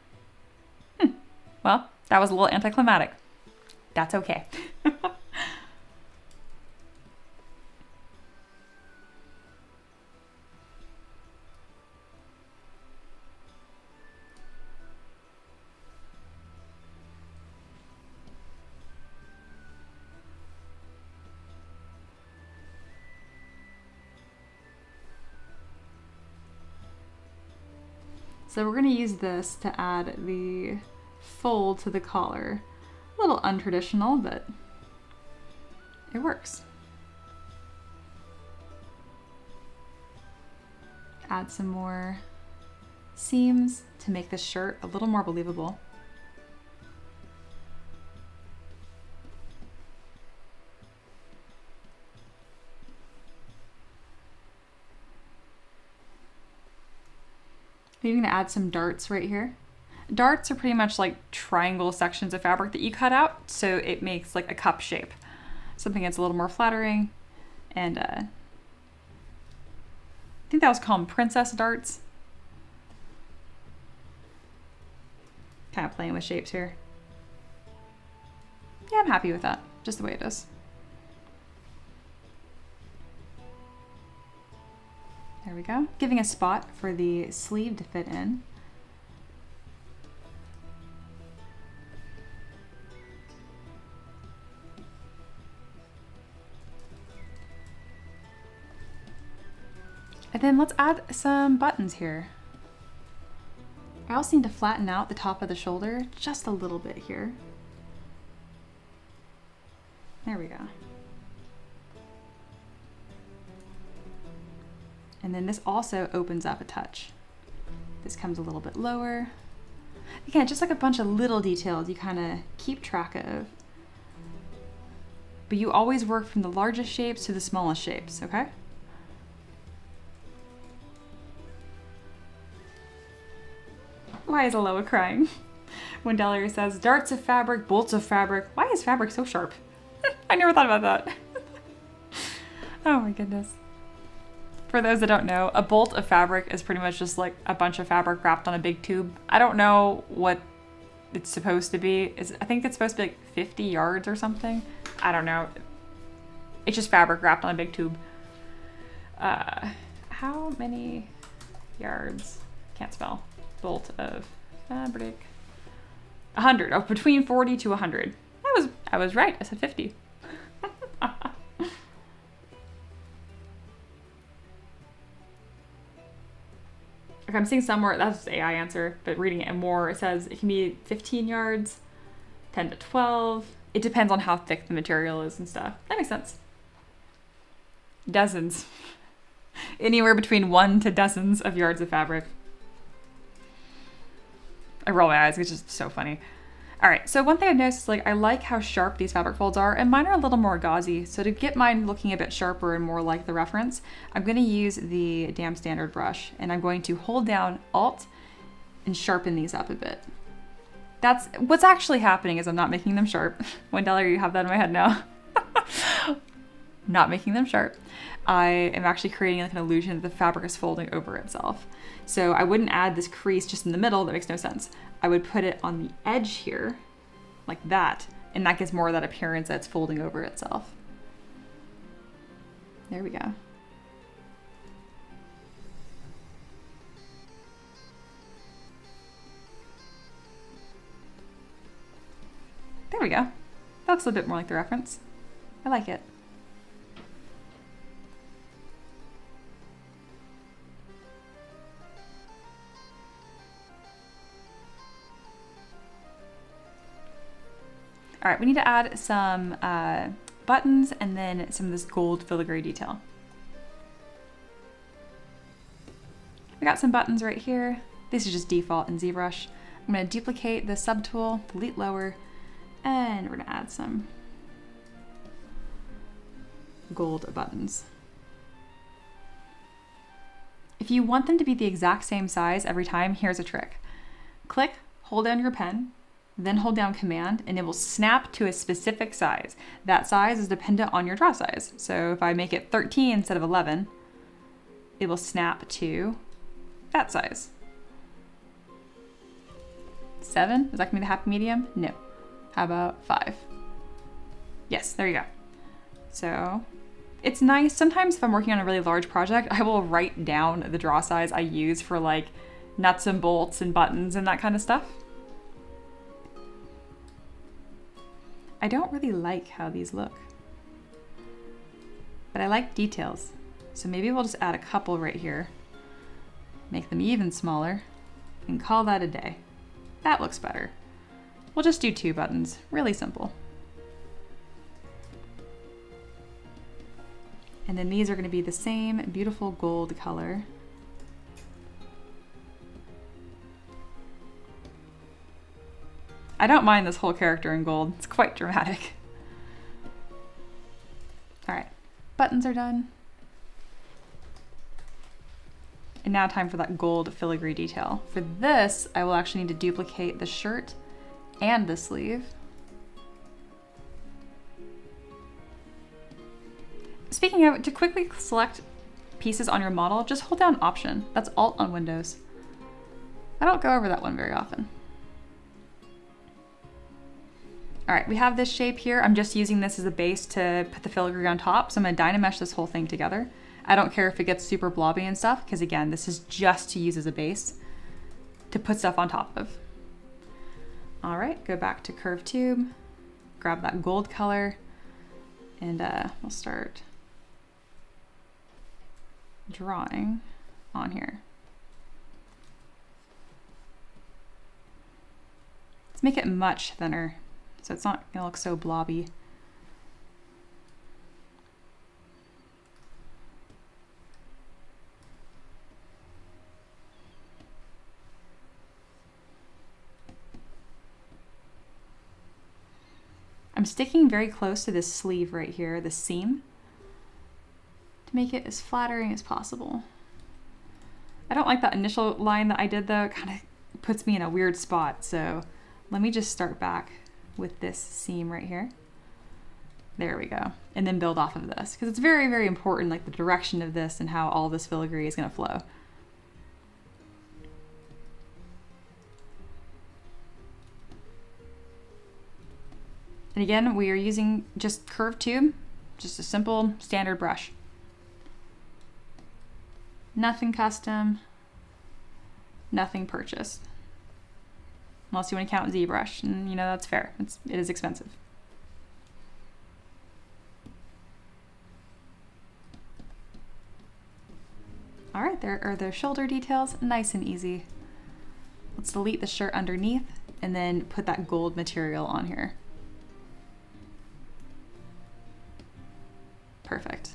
Well, that was a little anticlimactic. That's okay. So we're going to use this to add the fold to the collar. A little untraditional, but it works. Add some more seams to make this shirt a little more believable. Maybe I'm gonna add some darts right here. Darts are pretty much like triangle sections of fabric that you cut out, so it makes like a cup shape. Something that's a little more flattering. And I think that was called princess darts. Kind of playing with shapes here. Yeah, I'm happy with that, just the way it is. There we go. Giving a spot for the sleeve to fit in. And then let's add some buttons here. I also need to flatten out the top of the shoulder just a little bit here. There we go. And then this also opens up a touch. This comes a little bit lower. Again, just like a bunch of little details you kind of keep track of. But you always work from the largest shapes to the smallest shapes, okay? Why is Aloha crying? When Delia says, darts of fabric, bolts of fabric. Why is fabric so sharp? I never thought about that. Oh my goodness. For those that don't know, a bolt of fabric is pretty much just like a bunch of fabric wrapped on a big tube. I don't know what it's supposed to be. I think it's supposed to be like 50 yards or something. I don't know. It's just fabric wrapped on a big tube. How many yards? Can't spell. Bolt of fabric. 100. Oh, between 40 to 100. I was right. I said 50. Like I'm seeing somewhere, that's the AI answer, but reading it more, it says it can be 15 yards, 10 to 12. It depends on how thick the material is and stuff. That makes sense. Dozens. Anywhere between 1 to dozens of yards of fabric. I roll my eyes, which is so funny. All right, so one thing I've noticed is like I like how sharp these fabric folds are, and mine are a little more gauzy. So to get mine looking a bit sharper and more like the reference, I'm going to use the damn standard brush, and I'm going to hold down Alt and sharpen these up a bit. That's what's actually happening is I'm not making them sharp. Wendelia, you have that in my head now. Not making them sharp. I am actually creating like an illusion that the fabric is folding over itself. So I wouldn't add this crease just in the middle, that makes no sense. I would put it on the edge here, like that, and that gives more of that appearance that it's folding over itself. There we go. There we go. That looks a bit more like the reference. I like it. All right, we need to add some buttons and then some of this gold filigree detail. We got some buttons right here. This is just default in ZBrush. I'm gonna duplicate the subtool, delete lower, and we're gonna add some gold buttons. If you want them to be the exact same size every time, here's a trick. Click, hold down your pen, then hold down Command, and it will snap to a specific size. That size is dependent on your draw size. So if I make it 13 instead of 11, it will snap to that size. 7? Is that gonna be the happy medium? No. How about 5? Yes, there you go. So it's nice. Sometimes if I'm working on a really large project, I will write down the draw size I use for like nuts and bolts and buttons and that kind of stuff. I don't really like how these look, but I like details. So maybe we'll just add a couple right here, make them even smaller, and call that a day. That looks better. We'll just do 2 buttons, really simple. And then these are going to be the same beautiful gold color. I don't mind this whole character in gold. It's quite dramatic. All right, buttons are done. And now time for that gold filigree detail. For this, I will actually need to duplicate the shirt and the sleeve. Speaking of, to quickly select pieces on your model, just hold down Option. That's Alt on Windows. I don't go over that one very often. All right, we have this shape here. I'm just using this as a base to put the filigree on top. So I'm gonna Dynamesh this whole thing together. I don't care if it gets super blobby and stuff, because again, this is just to use as a base to put stuff on top of. All right, go back to Curve Tube, grab that gold color, and we'll start drawing on here. Let's make it much thinner so it's not gonna look so blobby. I'm sticking very close to this sleeve right here, this seam, to make it as flattering as possible. I don't like that initial line that I did though. It kind of puts me in a weird spot. So let me just start back with this seam right here. There we go. And then build off of this, because it's very, very important, like the direction of this and how all this filigree is going to flow. And again, we are using just curved tube, just a simple standard brush. Nothing custom, nothing purchased. Unless you want to count ZBrush, and you know, that's fair. It is expensive. All right, there are the shoulder details, nice and easy. Let's delete the shirt underneath and then put that gold material on here. Perfect.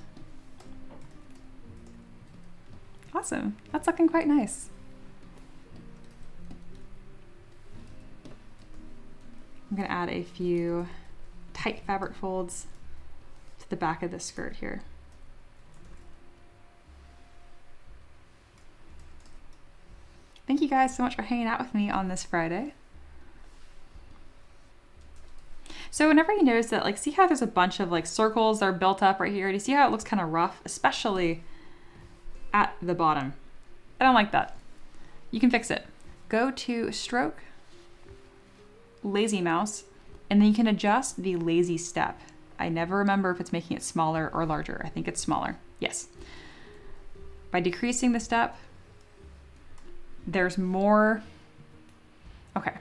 Awesome, that's looking quite nice. I'm gonna add a few tight fabric folds to the back of the skirt here. Thank you guys so much for hanging out with me on this Friday. So whenever you notice that, like, see how there's a bunch of like circles that are built up right here? Do you see how it looks kind of rough, especially at the bottom? I don't like that. You can fix it. Go to Stroke, Lazy Mouse, and then you can adjust the lazy step. I never remember if it's making it smaller or larger. I think it's smaller. Yes. By decreasing the step, there's more. Okay.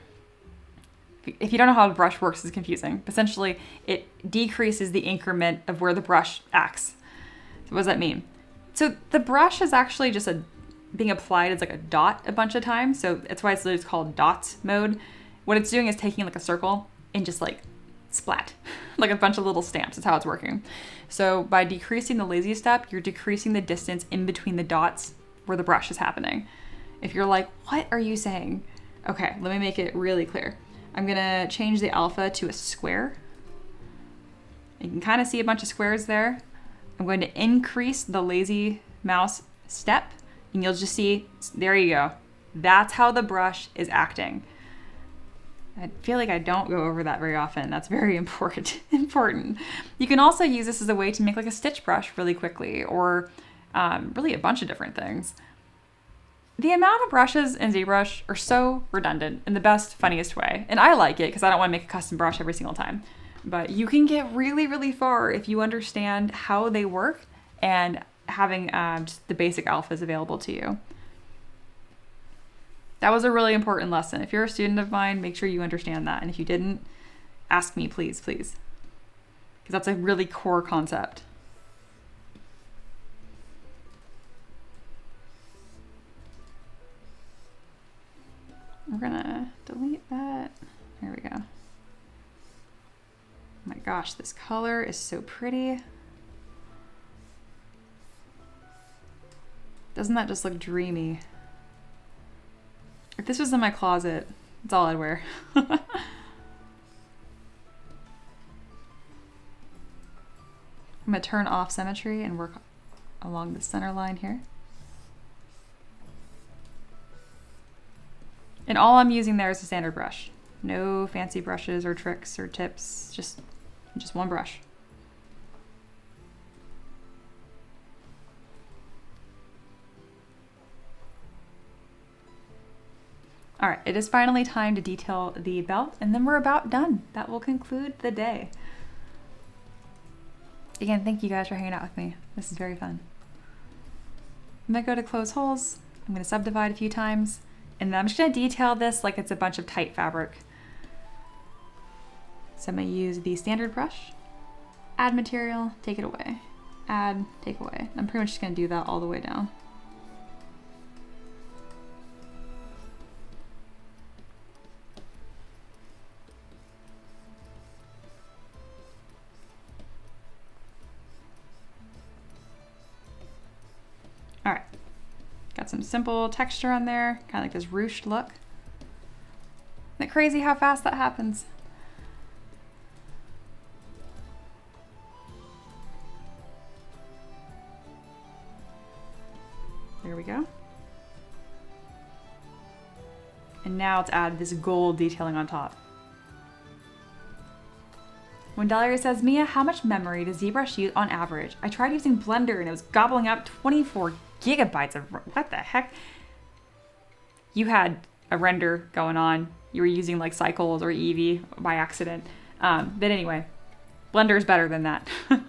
If you don't know how the brush works, it's confusing. But essentially, it decreases the increment of where the brush acts. So what does that mean? So the brush is actually just being applied as like a dot a bunch of times. So that's why it's called dots mode. What it's doing is taking like a circle and just like splat, like a bunch of little stamps. That's how it's working. So by decreasing the lazy step, you're decreasing the distance in between the dots where the brush is happening. If you're like, what are you saying? Okay, let me make it really clear. I'm gonna change the alpha to a square. You can kind of see a bunch of squares there. I'm going to increase the lazy mouse step, and you'll just see, there you go. That's how the brush is acting. I feel like I don't go over that very often. That's very important. You can also use this as a way to make like a stitch brush really quickly, or really a bunch of different things. The amount of brushes in ZBrush are so redundant in the best, funniest way. And I like it because I don't want to make a custom brush every single time. But you can get really, really far if you understand how they work and having just the basic alphas available to you. That was a really important lesson. If you're a student of mine, make sure you understand that. And if you didn't, ask me, please, please. Because that's a really core concept. We're gonna delete that. There we go. Oh my gosh, this color is so pretty. Doesn't that just look dreamy? If this was in my closet, it's all I'd wear. I'm gonna turn off symmetry and work along the center line here. And all I'm using there is a standard brush. No fancy brushes or tricks or tips, just one brush. All right, it is finally time to detail the belt, and then we're about done. That will conclude the day. Again, thank you guys for hanging out with me. This is very fun. I'm gonna go to close holes. I'm gonna subdivide a few times. And then I'm just gonna detail this like it's a bunch of tight fabric. So I'm gonna use the standard brush, add material, take it away, add, take away. I'm pretty much just gonna do that all the way down. All right. Got some simple texture on there, kind of like this ruched look. Isn't it crazy how fast that happens? There we go. And now let's add this gold detailing on top. When Dahlia says, Mia, how much memory does ZBrush use on average? I tried using Blender and it was gobbling up 24 gigabytes of, what the heck? You had a render going on. You were using like Cycles or Eevee by accident. But anyway, Blender is better than that. All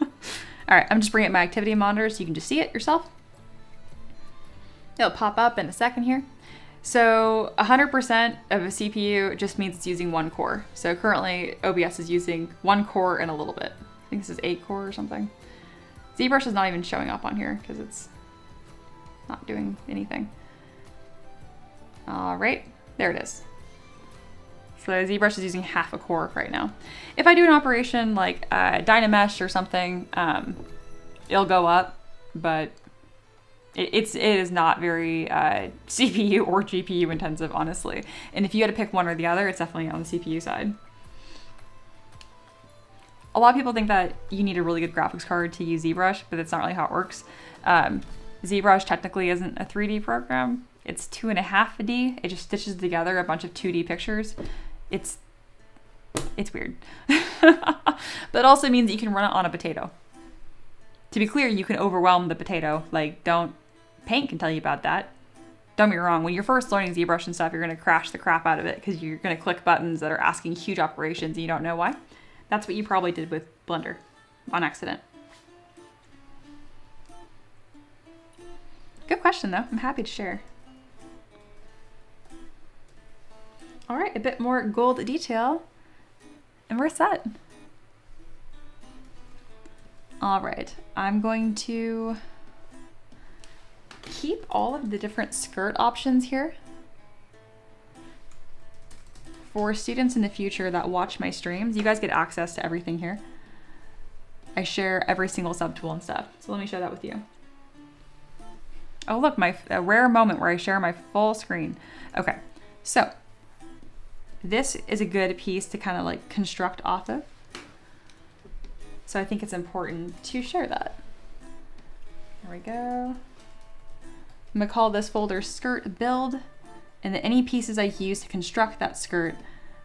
right, I'm just bringing up my activity monitor so you can just see it yourself. It'll pop up in a second here. So 100% of a CPU just means it's using one core. So currently OBS is using one core and a little bit. I think this is 8 core or something. ZBrush is not even showing up on here because it's not doing anything. All right, there it is. So ZBrush is using half a core right now. If I do an operation like Dynamesh or something, it'll go up, but it is not very CPU or GPU intensive, honestly. And if you had to pick one or the other, it's definitely on the CPU side. A lot of people think that you need a really good graphics card to use ZBrush, but that's not really how it works. ZBrush technically isn't a 3D program. It's 2.5D. It just stitches together a bunch of 2D pictures. It's weird. But it also means that you can run it on a potato. To be clear, you can overwhelm the potato. Like, Paint can tell you about that. Don't get me wrong, when you're first learning ZBrush and stuff, you're gonna crash the crap out of it because you're gonna click buttons that are asking huge operations and you don't know why. That's what you probably did with Blender on accident. Good question though, I'm happy to share. All right, a bit more gold detail and we're set. All right, I'm going to keep all of the different skirt options here for students in the future that watch my streams. You guys get access to everything here. I share every single subtool and stuff. So let me share that with you. Oh look, a rare moment where I share my full screen. Okay, so this is a good piece to kind of like construct off of. So I think it's important to share that. There we go. I'm gonna call this folder skirt build, and then any pieces I use to construct that skirt,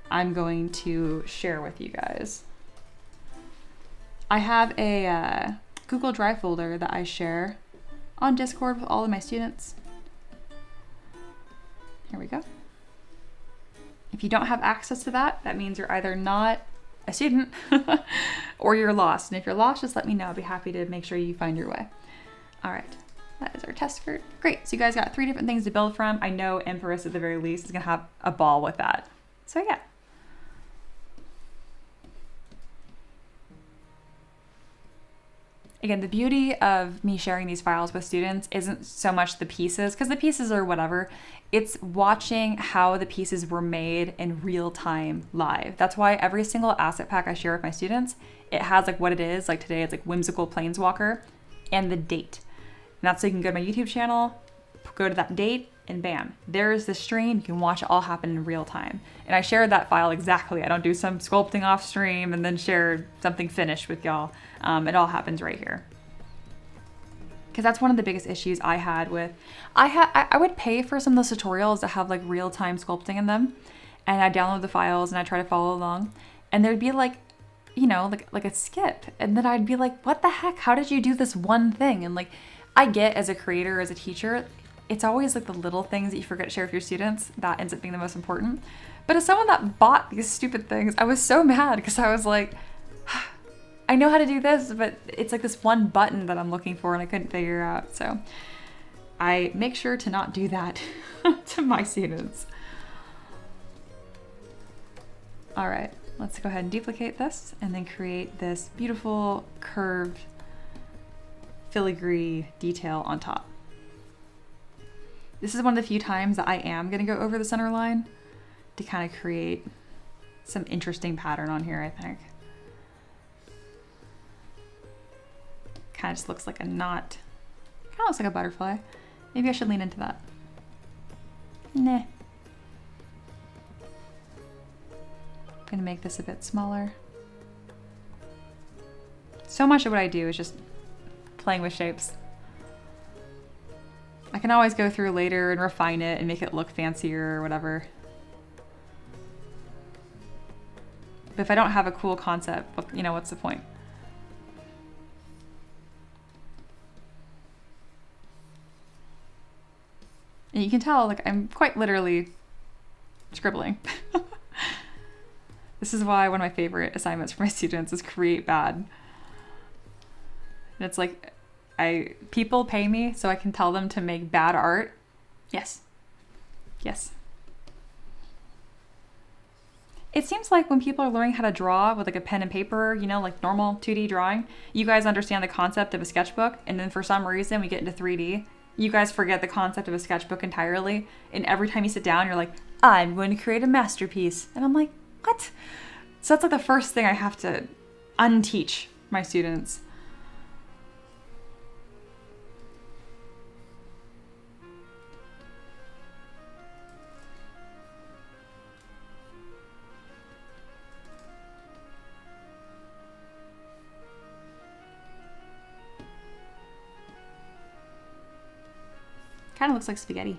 I'm going to share with you guys. I have a Google Drive folder that I share on Discord with all of my students. Here we go. If you don't have access to that, that means you're either not a student or you're lost. And if you're lost, just let me know. I'll be happy to make sure you find your way. All right, that is our test skirt. Great, so you guys got 3 different things to build from. I know Empress at the very least is gonna have a ball with that. So yeah. Again, the beauty of me sharing these files with students isn't so much the pieces, because the pieces are whatever. It's watching how the pieces were made in real time live. That's why every single asset pack I share with my students, it has like what it is. Like today, it's like Whimsical Planeswalker and the date. And that's so you can go to my YouTube channel, go to that date, and bam, there's the stream. You can watch it all happen in real time. And I shared that file exactly. I don't do some sculpting off stream and then share something finished with y'all. It all happens right here. Because that's one of the biggest issues I had with, I would pay for some of those tutorials that have like real-time sculpting in them. And I download the files and I try to follow along. And there'd be like, you know, like a skip. And then I'd be like, what the heck? How did you do this one thing? And like, I get as a creator, as a teacher, it's always like the little things that you forget to share with your students that ends up being the most important. But as someone that bought these stupid things, I was so mad because I was like, I know how to do this, but it's like this one button that I'm looking for and I couldn't figure out. So I make sure to not do that to my students. All right, let's go ahead and duplicate this and then create this beautiful curved filigree detail on top. This is one of the few times that I am gonna go over the center line to kind of create some interesting pattern on here, I think. Kind of just looks like a knot. Kind of looks like a butterfly. Maybe I should lean into that. Nah. I'm gonna make this a bit smaller. So much of what I do is just playing with shapes. I can always go through later and refine it and make it look fancier or whatever. But if I don't have a cool concept, you know, what's the point? And you can tell, like, I'm quite literally scribbling. This is why one of my favorite assignments for my students is create bad. And it's like, people pay me so I can tell them to make bad art. Yes. Yes. It seems like when people are learning how to draw with like a pen and paper, you know, like normal 2D drawing, you guys understand the concept of a sketchbook. And then for some reason we get into 3D. You guys forget the concept of a sketchbook entirely. And every time you sit down, you're like, I'm going to create a masterpiece. And I'm like, what? So that's like the first thing I have to unteach my students. Kind of looks like spaghetti.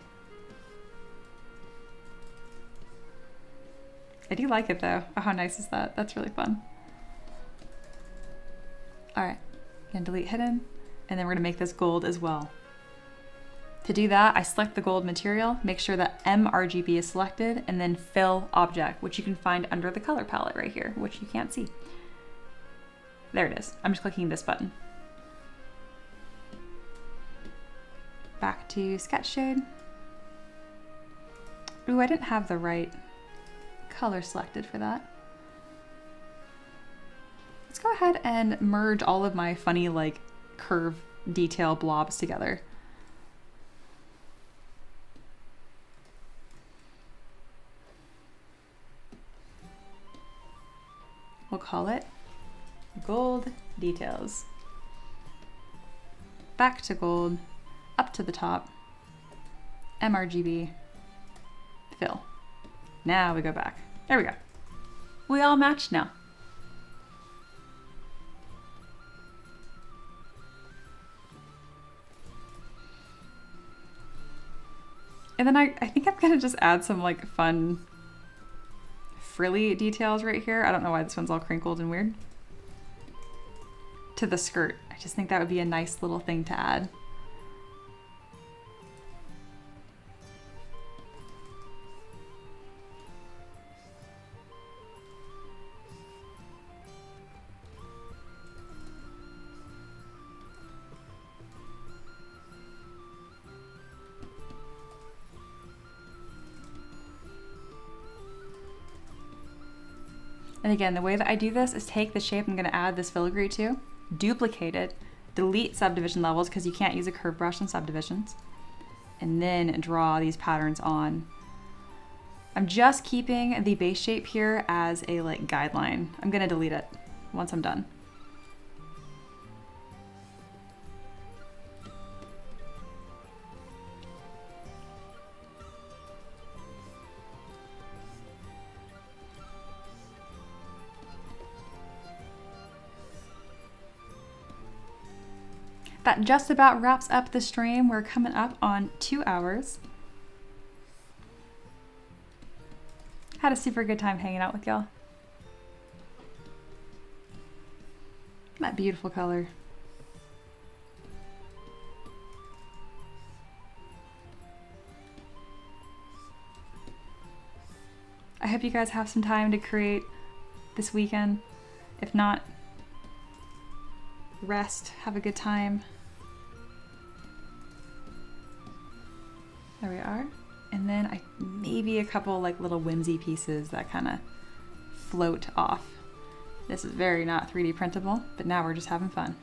I do like it though. Oh, how nice is that? That's really fun. All right, gonna delete hidden, and then we're gonna make this gold as well. To do that, I select the gold material, make sure that mRGB is selected, and then fill object, which you can find under the color palette right here, which you can't see. There it is. I'm just clicking this button. Back to sketch shade. Ooh, I didn't have the right color selected for that. Let's go ahead and merge all of my funny like curve detail blobs together. We'll call it gold details. Back to gold. Up to the top, mRGB, fill. Now we go back. There we go. We all match now. And then I think I'm gonna just add some like fun frilly details right here. I don't know why this one's all crinkled and weird. To the skirt. I just think that would be a nice little thing to add. And again, the way that I do this is take the shape I'm going to add this filigree to, duplicate it, delete subdivision levels because you can't use a curve brush in subdivisions, and then draw these patterns on. I'm just keeping the base shape here as a like guideline. I'm going to delete it once I'm done. That just about wraps up the stream. We're coming up on 2 hours. Had a super good time hanging out with y'all. That beautiful color. I hope you guys have some time to create this weekend. If not, rest, have a good time. There we are. And then maybe a couple like little whimsy pieces that kind of float off. This is very not 3D printable, but now we're just having fun.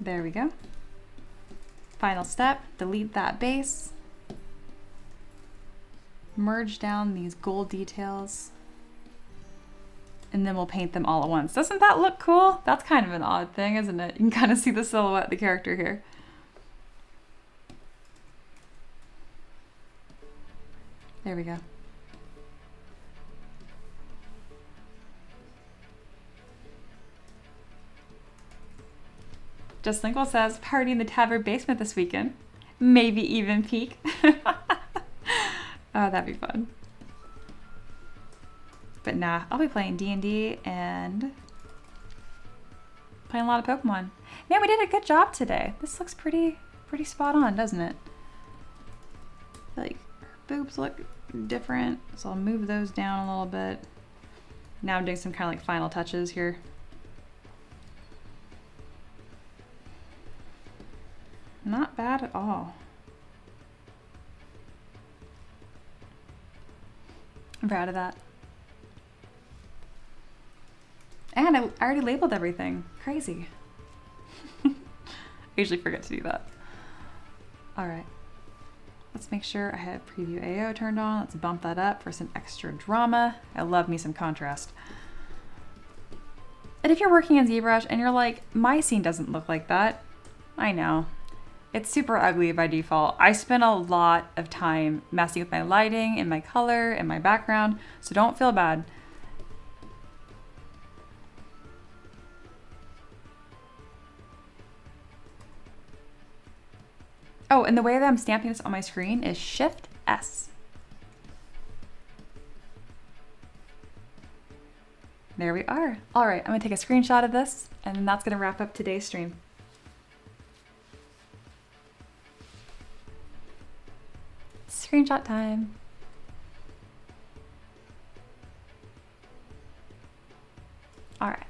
There we go. Final step, delete that base. Merge down these gold details. And then we'll paint them all at once. Doesn't that look cool? That's kind of an odd thing, isn't it? You can kind of see the silhouette of the character here. There we go. Just Linkle says, party in the TAVERB basement this weekend. Maybe even peek. Oh, that'd be fun. But nah, I'll be playing D&D and playing a lot of Pokemon. Man, we did a good job today. This looks pretty spot on, doesn't it? I feel like her boobs look different, so I'll move those down a little bit. Now I'm doing some kind of like final touches here. Not bad at all. I'm proud of that. And I already labeled everything. Crazy. I usually forget to do that. All right. Let's make sure I have preview AO turned on. Let's bump that up for some extra drama. I love me some contrast. And if you're working in ZBrush and you're like, my scene doesn't look like that, I know. It's super ugly by default. I spent a lot of time messing with my lighting and my color and my background, so don't feel bad. Oh, and the way that I'm stamping this on my screen is Shift S. There we are. All right, I'm gonna take a screenshot of this, and then that's gonna wrap up today's stream. Screenshot time. All right.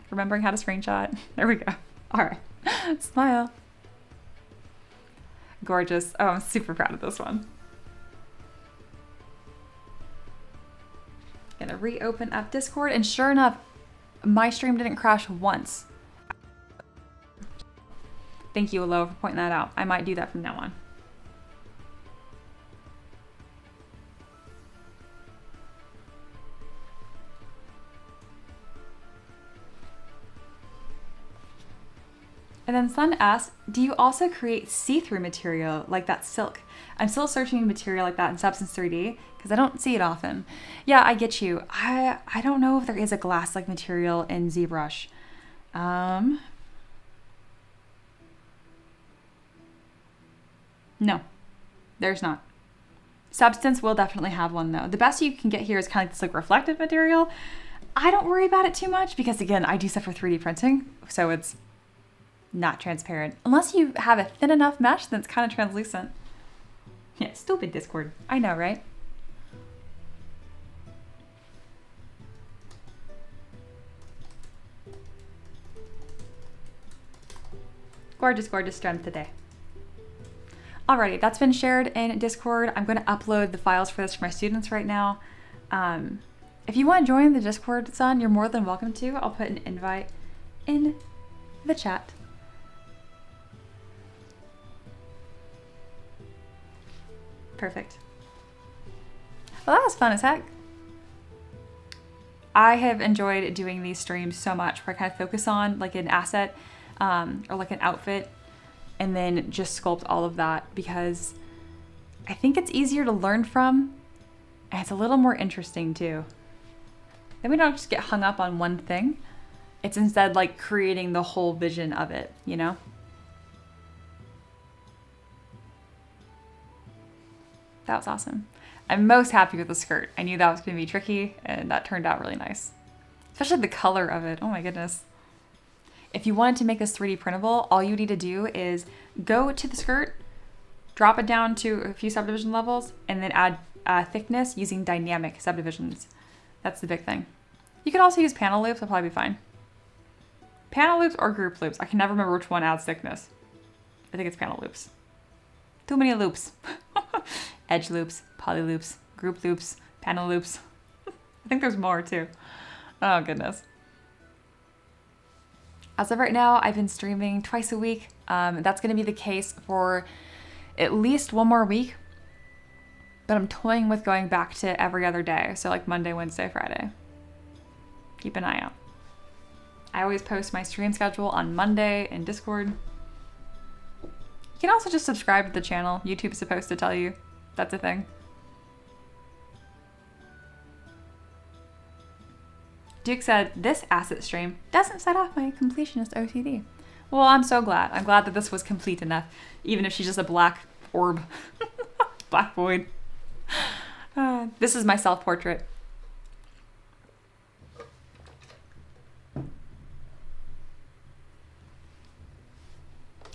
Remembering how to screenshot. There we go. All right. Smile. Gorgeous. Oh, I'm super proud of this one. Gonna reopen up Discord, and sure enough, my stream didn't crash once. Thank you, Alo, for pointing that out. I might do that from now on. And then Sun asks, do you also create see-through material like that silk? I'm still searching material like that in Substance 3D because I don't see it often. Yeah, I get you. I don't know if there is a glass-like material in ZBrush. No, there's not. Substance will definitely have one though. The best you can get here is kind of like this like reflective material. I don't worry about it too much because again, I do stuff for 3D printing, so it's not transparent. Unless you have a thin enough mesh, then it's kind of translucent. Yeah, stupid Discord. I know, right? Gorgeous, gorgeous strength today. Alrighty, that's been shared in Discord. I'm going to upload the files for this for my students right now. If you want to join the Discord, son, you're more than welcome to. I'll put an invite in the chat. Perfect. Well, that was fun as heck. I have enjoyed doing these streams so much where I kind of focus on like an asset or like an outfit and then just sculpt all of that because I think it's easier to learn from and it's a little more interesting too. Then we don't just get hung up on one thing. It's instead like creating the whole vision of it, you know? That was awesome. I'm most happy with the skirt. I knew that was going to be tricky and that turned out really nice. Especially the color of it. Oh my goodness. If you wanted to make this 3D printable, all you need to do is go to the skirt, drop it down to a few subdivision levels, and then add thickness using dynamic subdivisions. That's the big thing. You could also use panel loops, it'll probably be fine. Panel loops or group loops. I can never remember which one adds thickness. I think it's panel loops. Too many loops. Edge loops, poly loops, group loops, panel loops. I think there's more too. Oh goodness. As of right now, I've been streaming twice a week. That's going to be the case for at least one more week. But I'm toying with going back to every other day. So like Monday, Wednesday, Friday. Keep an eye out. I always post my stream schedule on Monday in Discord. You can also just subscribe to the channel. YouTube's supposed to tell you. That's a thing. Duke said, this asset stream doesn't set off my completionist OCD. Well, I'm so glad. I'm glad that this was complete enough, even if she's just a black orb. Black void. This is my self-portrait.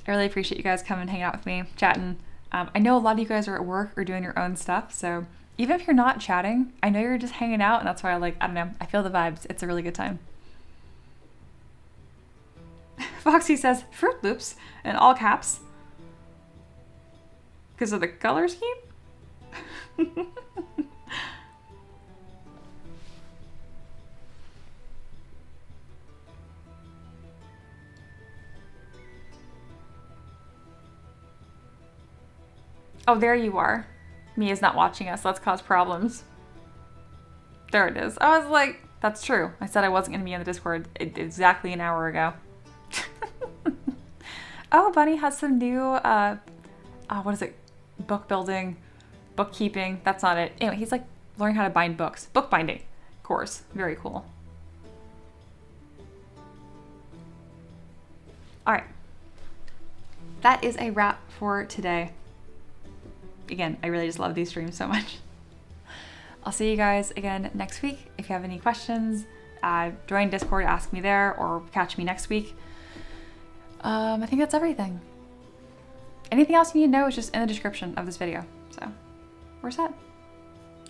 I really appreciate you guys coming and hanging out with me, chatting. I know a lot of you guys are at work or doing your own stuff, so even if you're not chatting, I know you're just hanging out, and that's why I don't know, I feel the vibes. It's a really good time. Foxy says, Fruit Loops, in all caps. Because of the color scheme? Oh, there you are. Mia's not watching us. Let's cause problems. There it is. I was like, that's true. I said I wasn't going to be in the Discord exactly an hour ago. Oh, Bunny has some new, what is it? Book building, bookkeeping. That's not it. Anyway, he's like learning how to bind books. Bookbinding course. Very cool. All right. That is a wrap for today. Again, I really just love these streams so much. I'll see you guys again next week. If you have any questions, join Discord, ask me there, or catch me next week. I think that's everything. Anything else you need to know is just in the description of this video. So, we're set.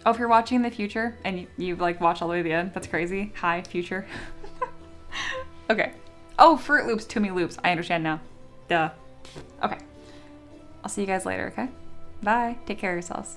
Oh, if you're watching in the future and you've like watched all the way to the end, that's crazy. Hi, future. Okay. Oh, Fruit Loops, too many loops. I understand now. Duh. Okay. I'll see you guys later, okay? Bye. Take care of yourselves.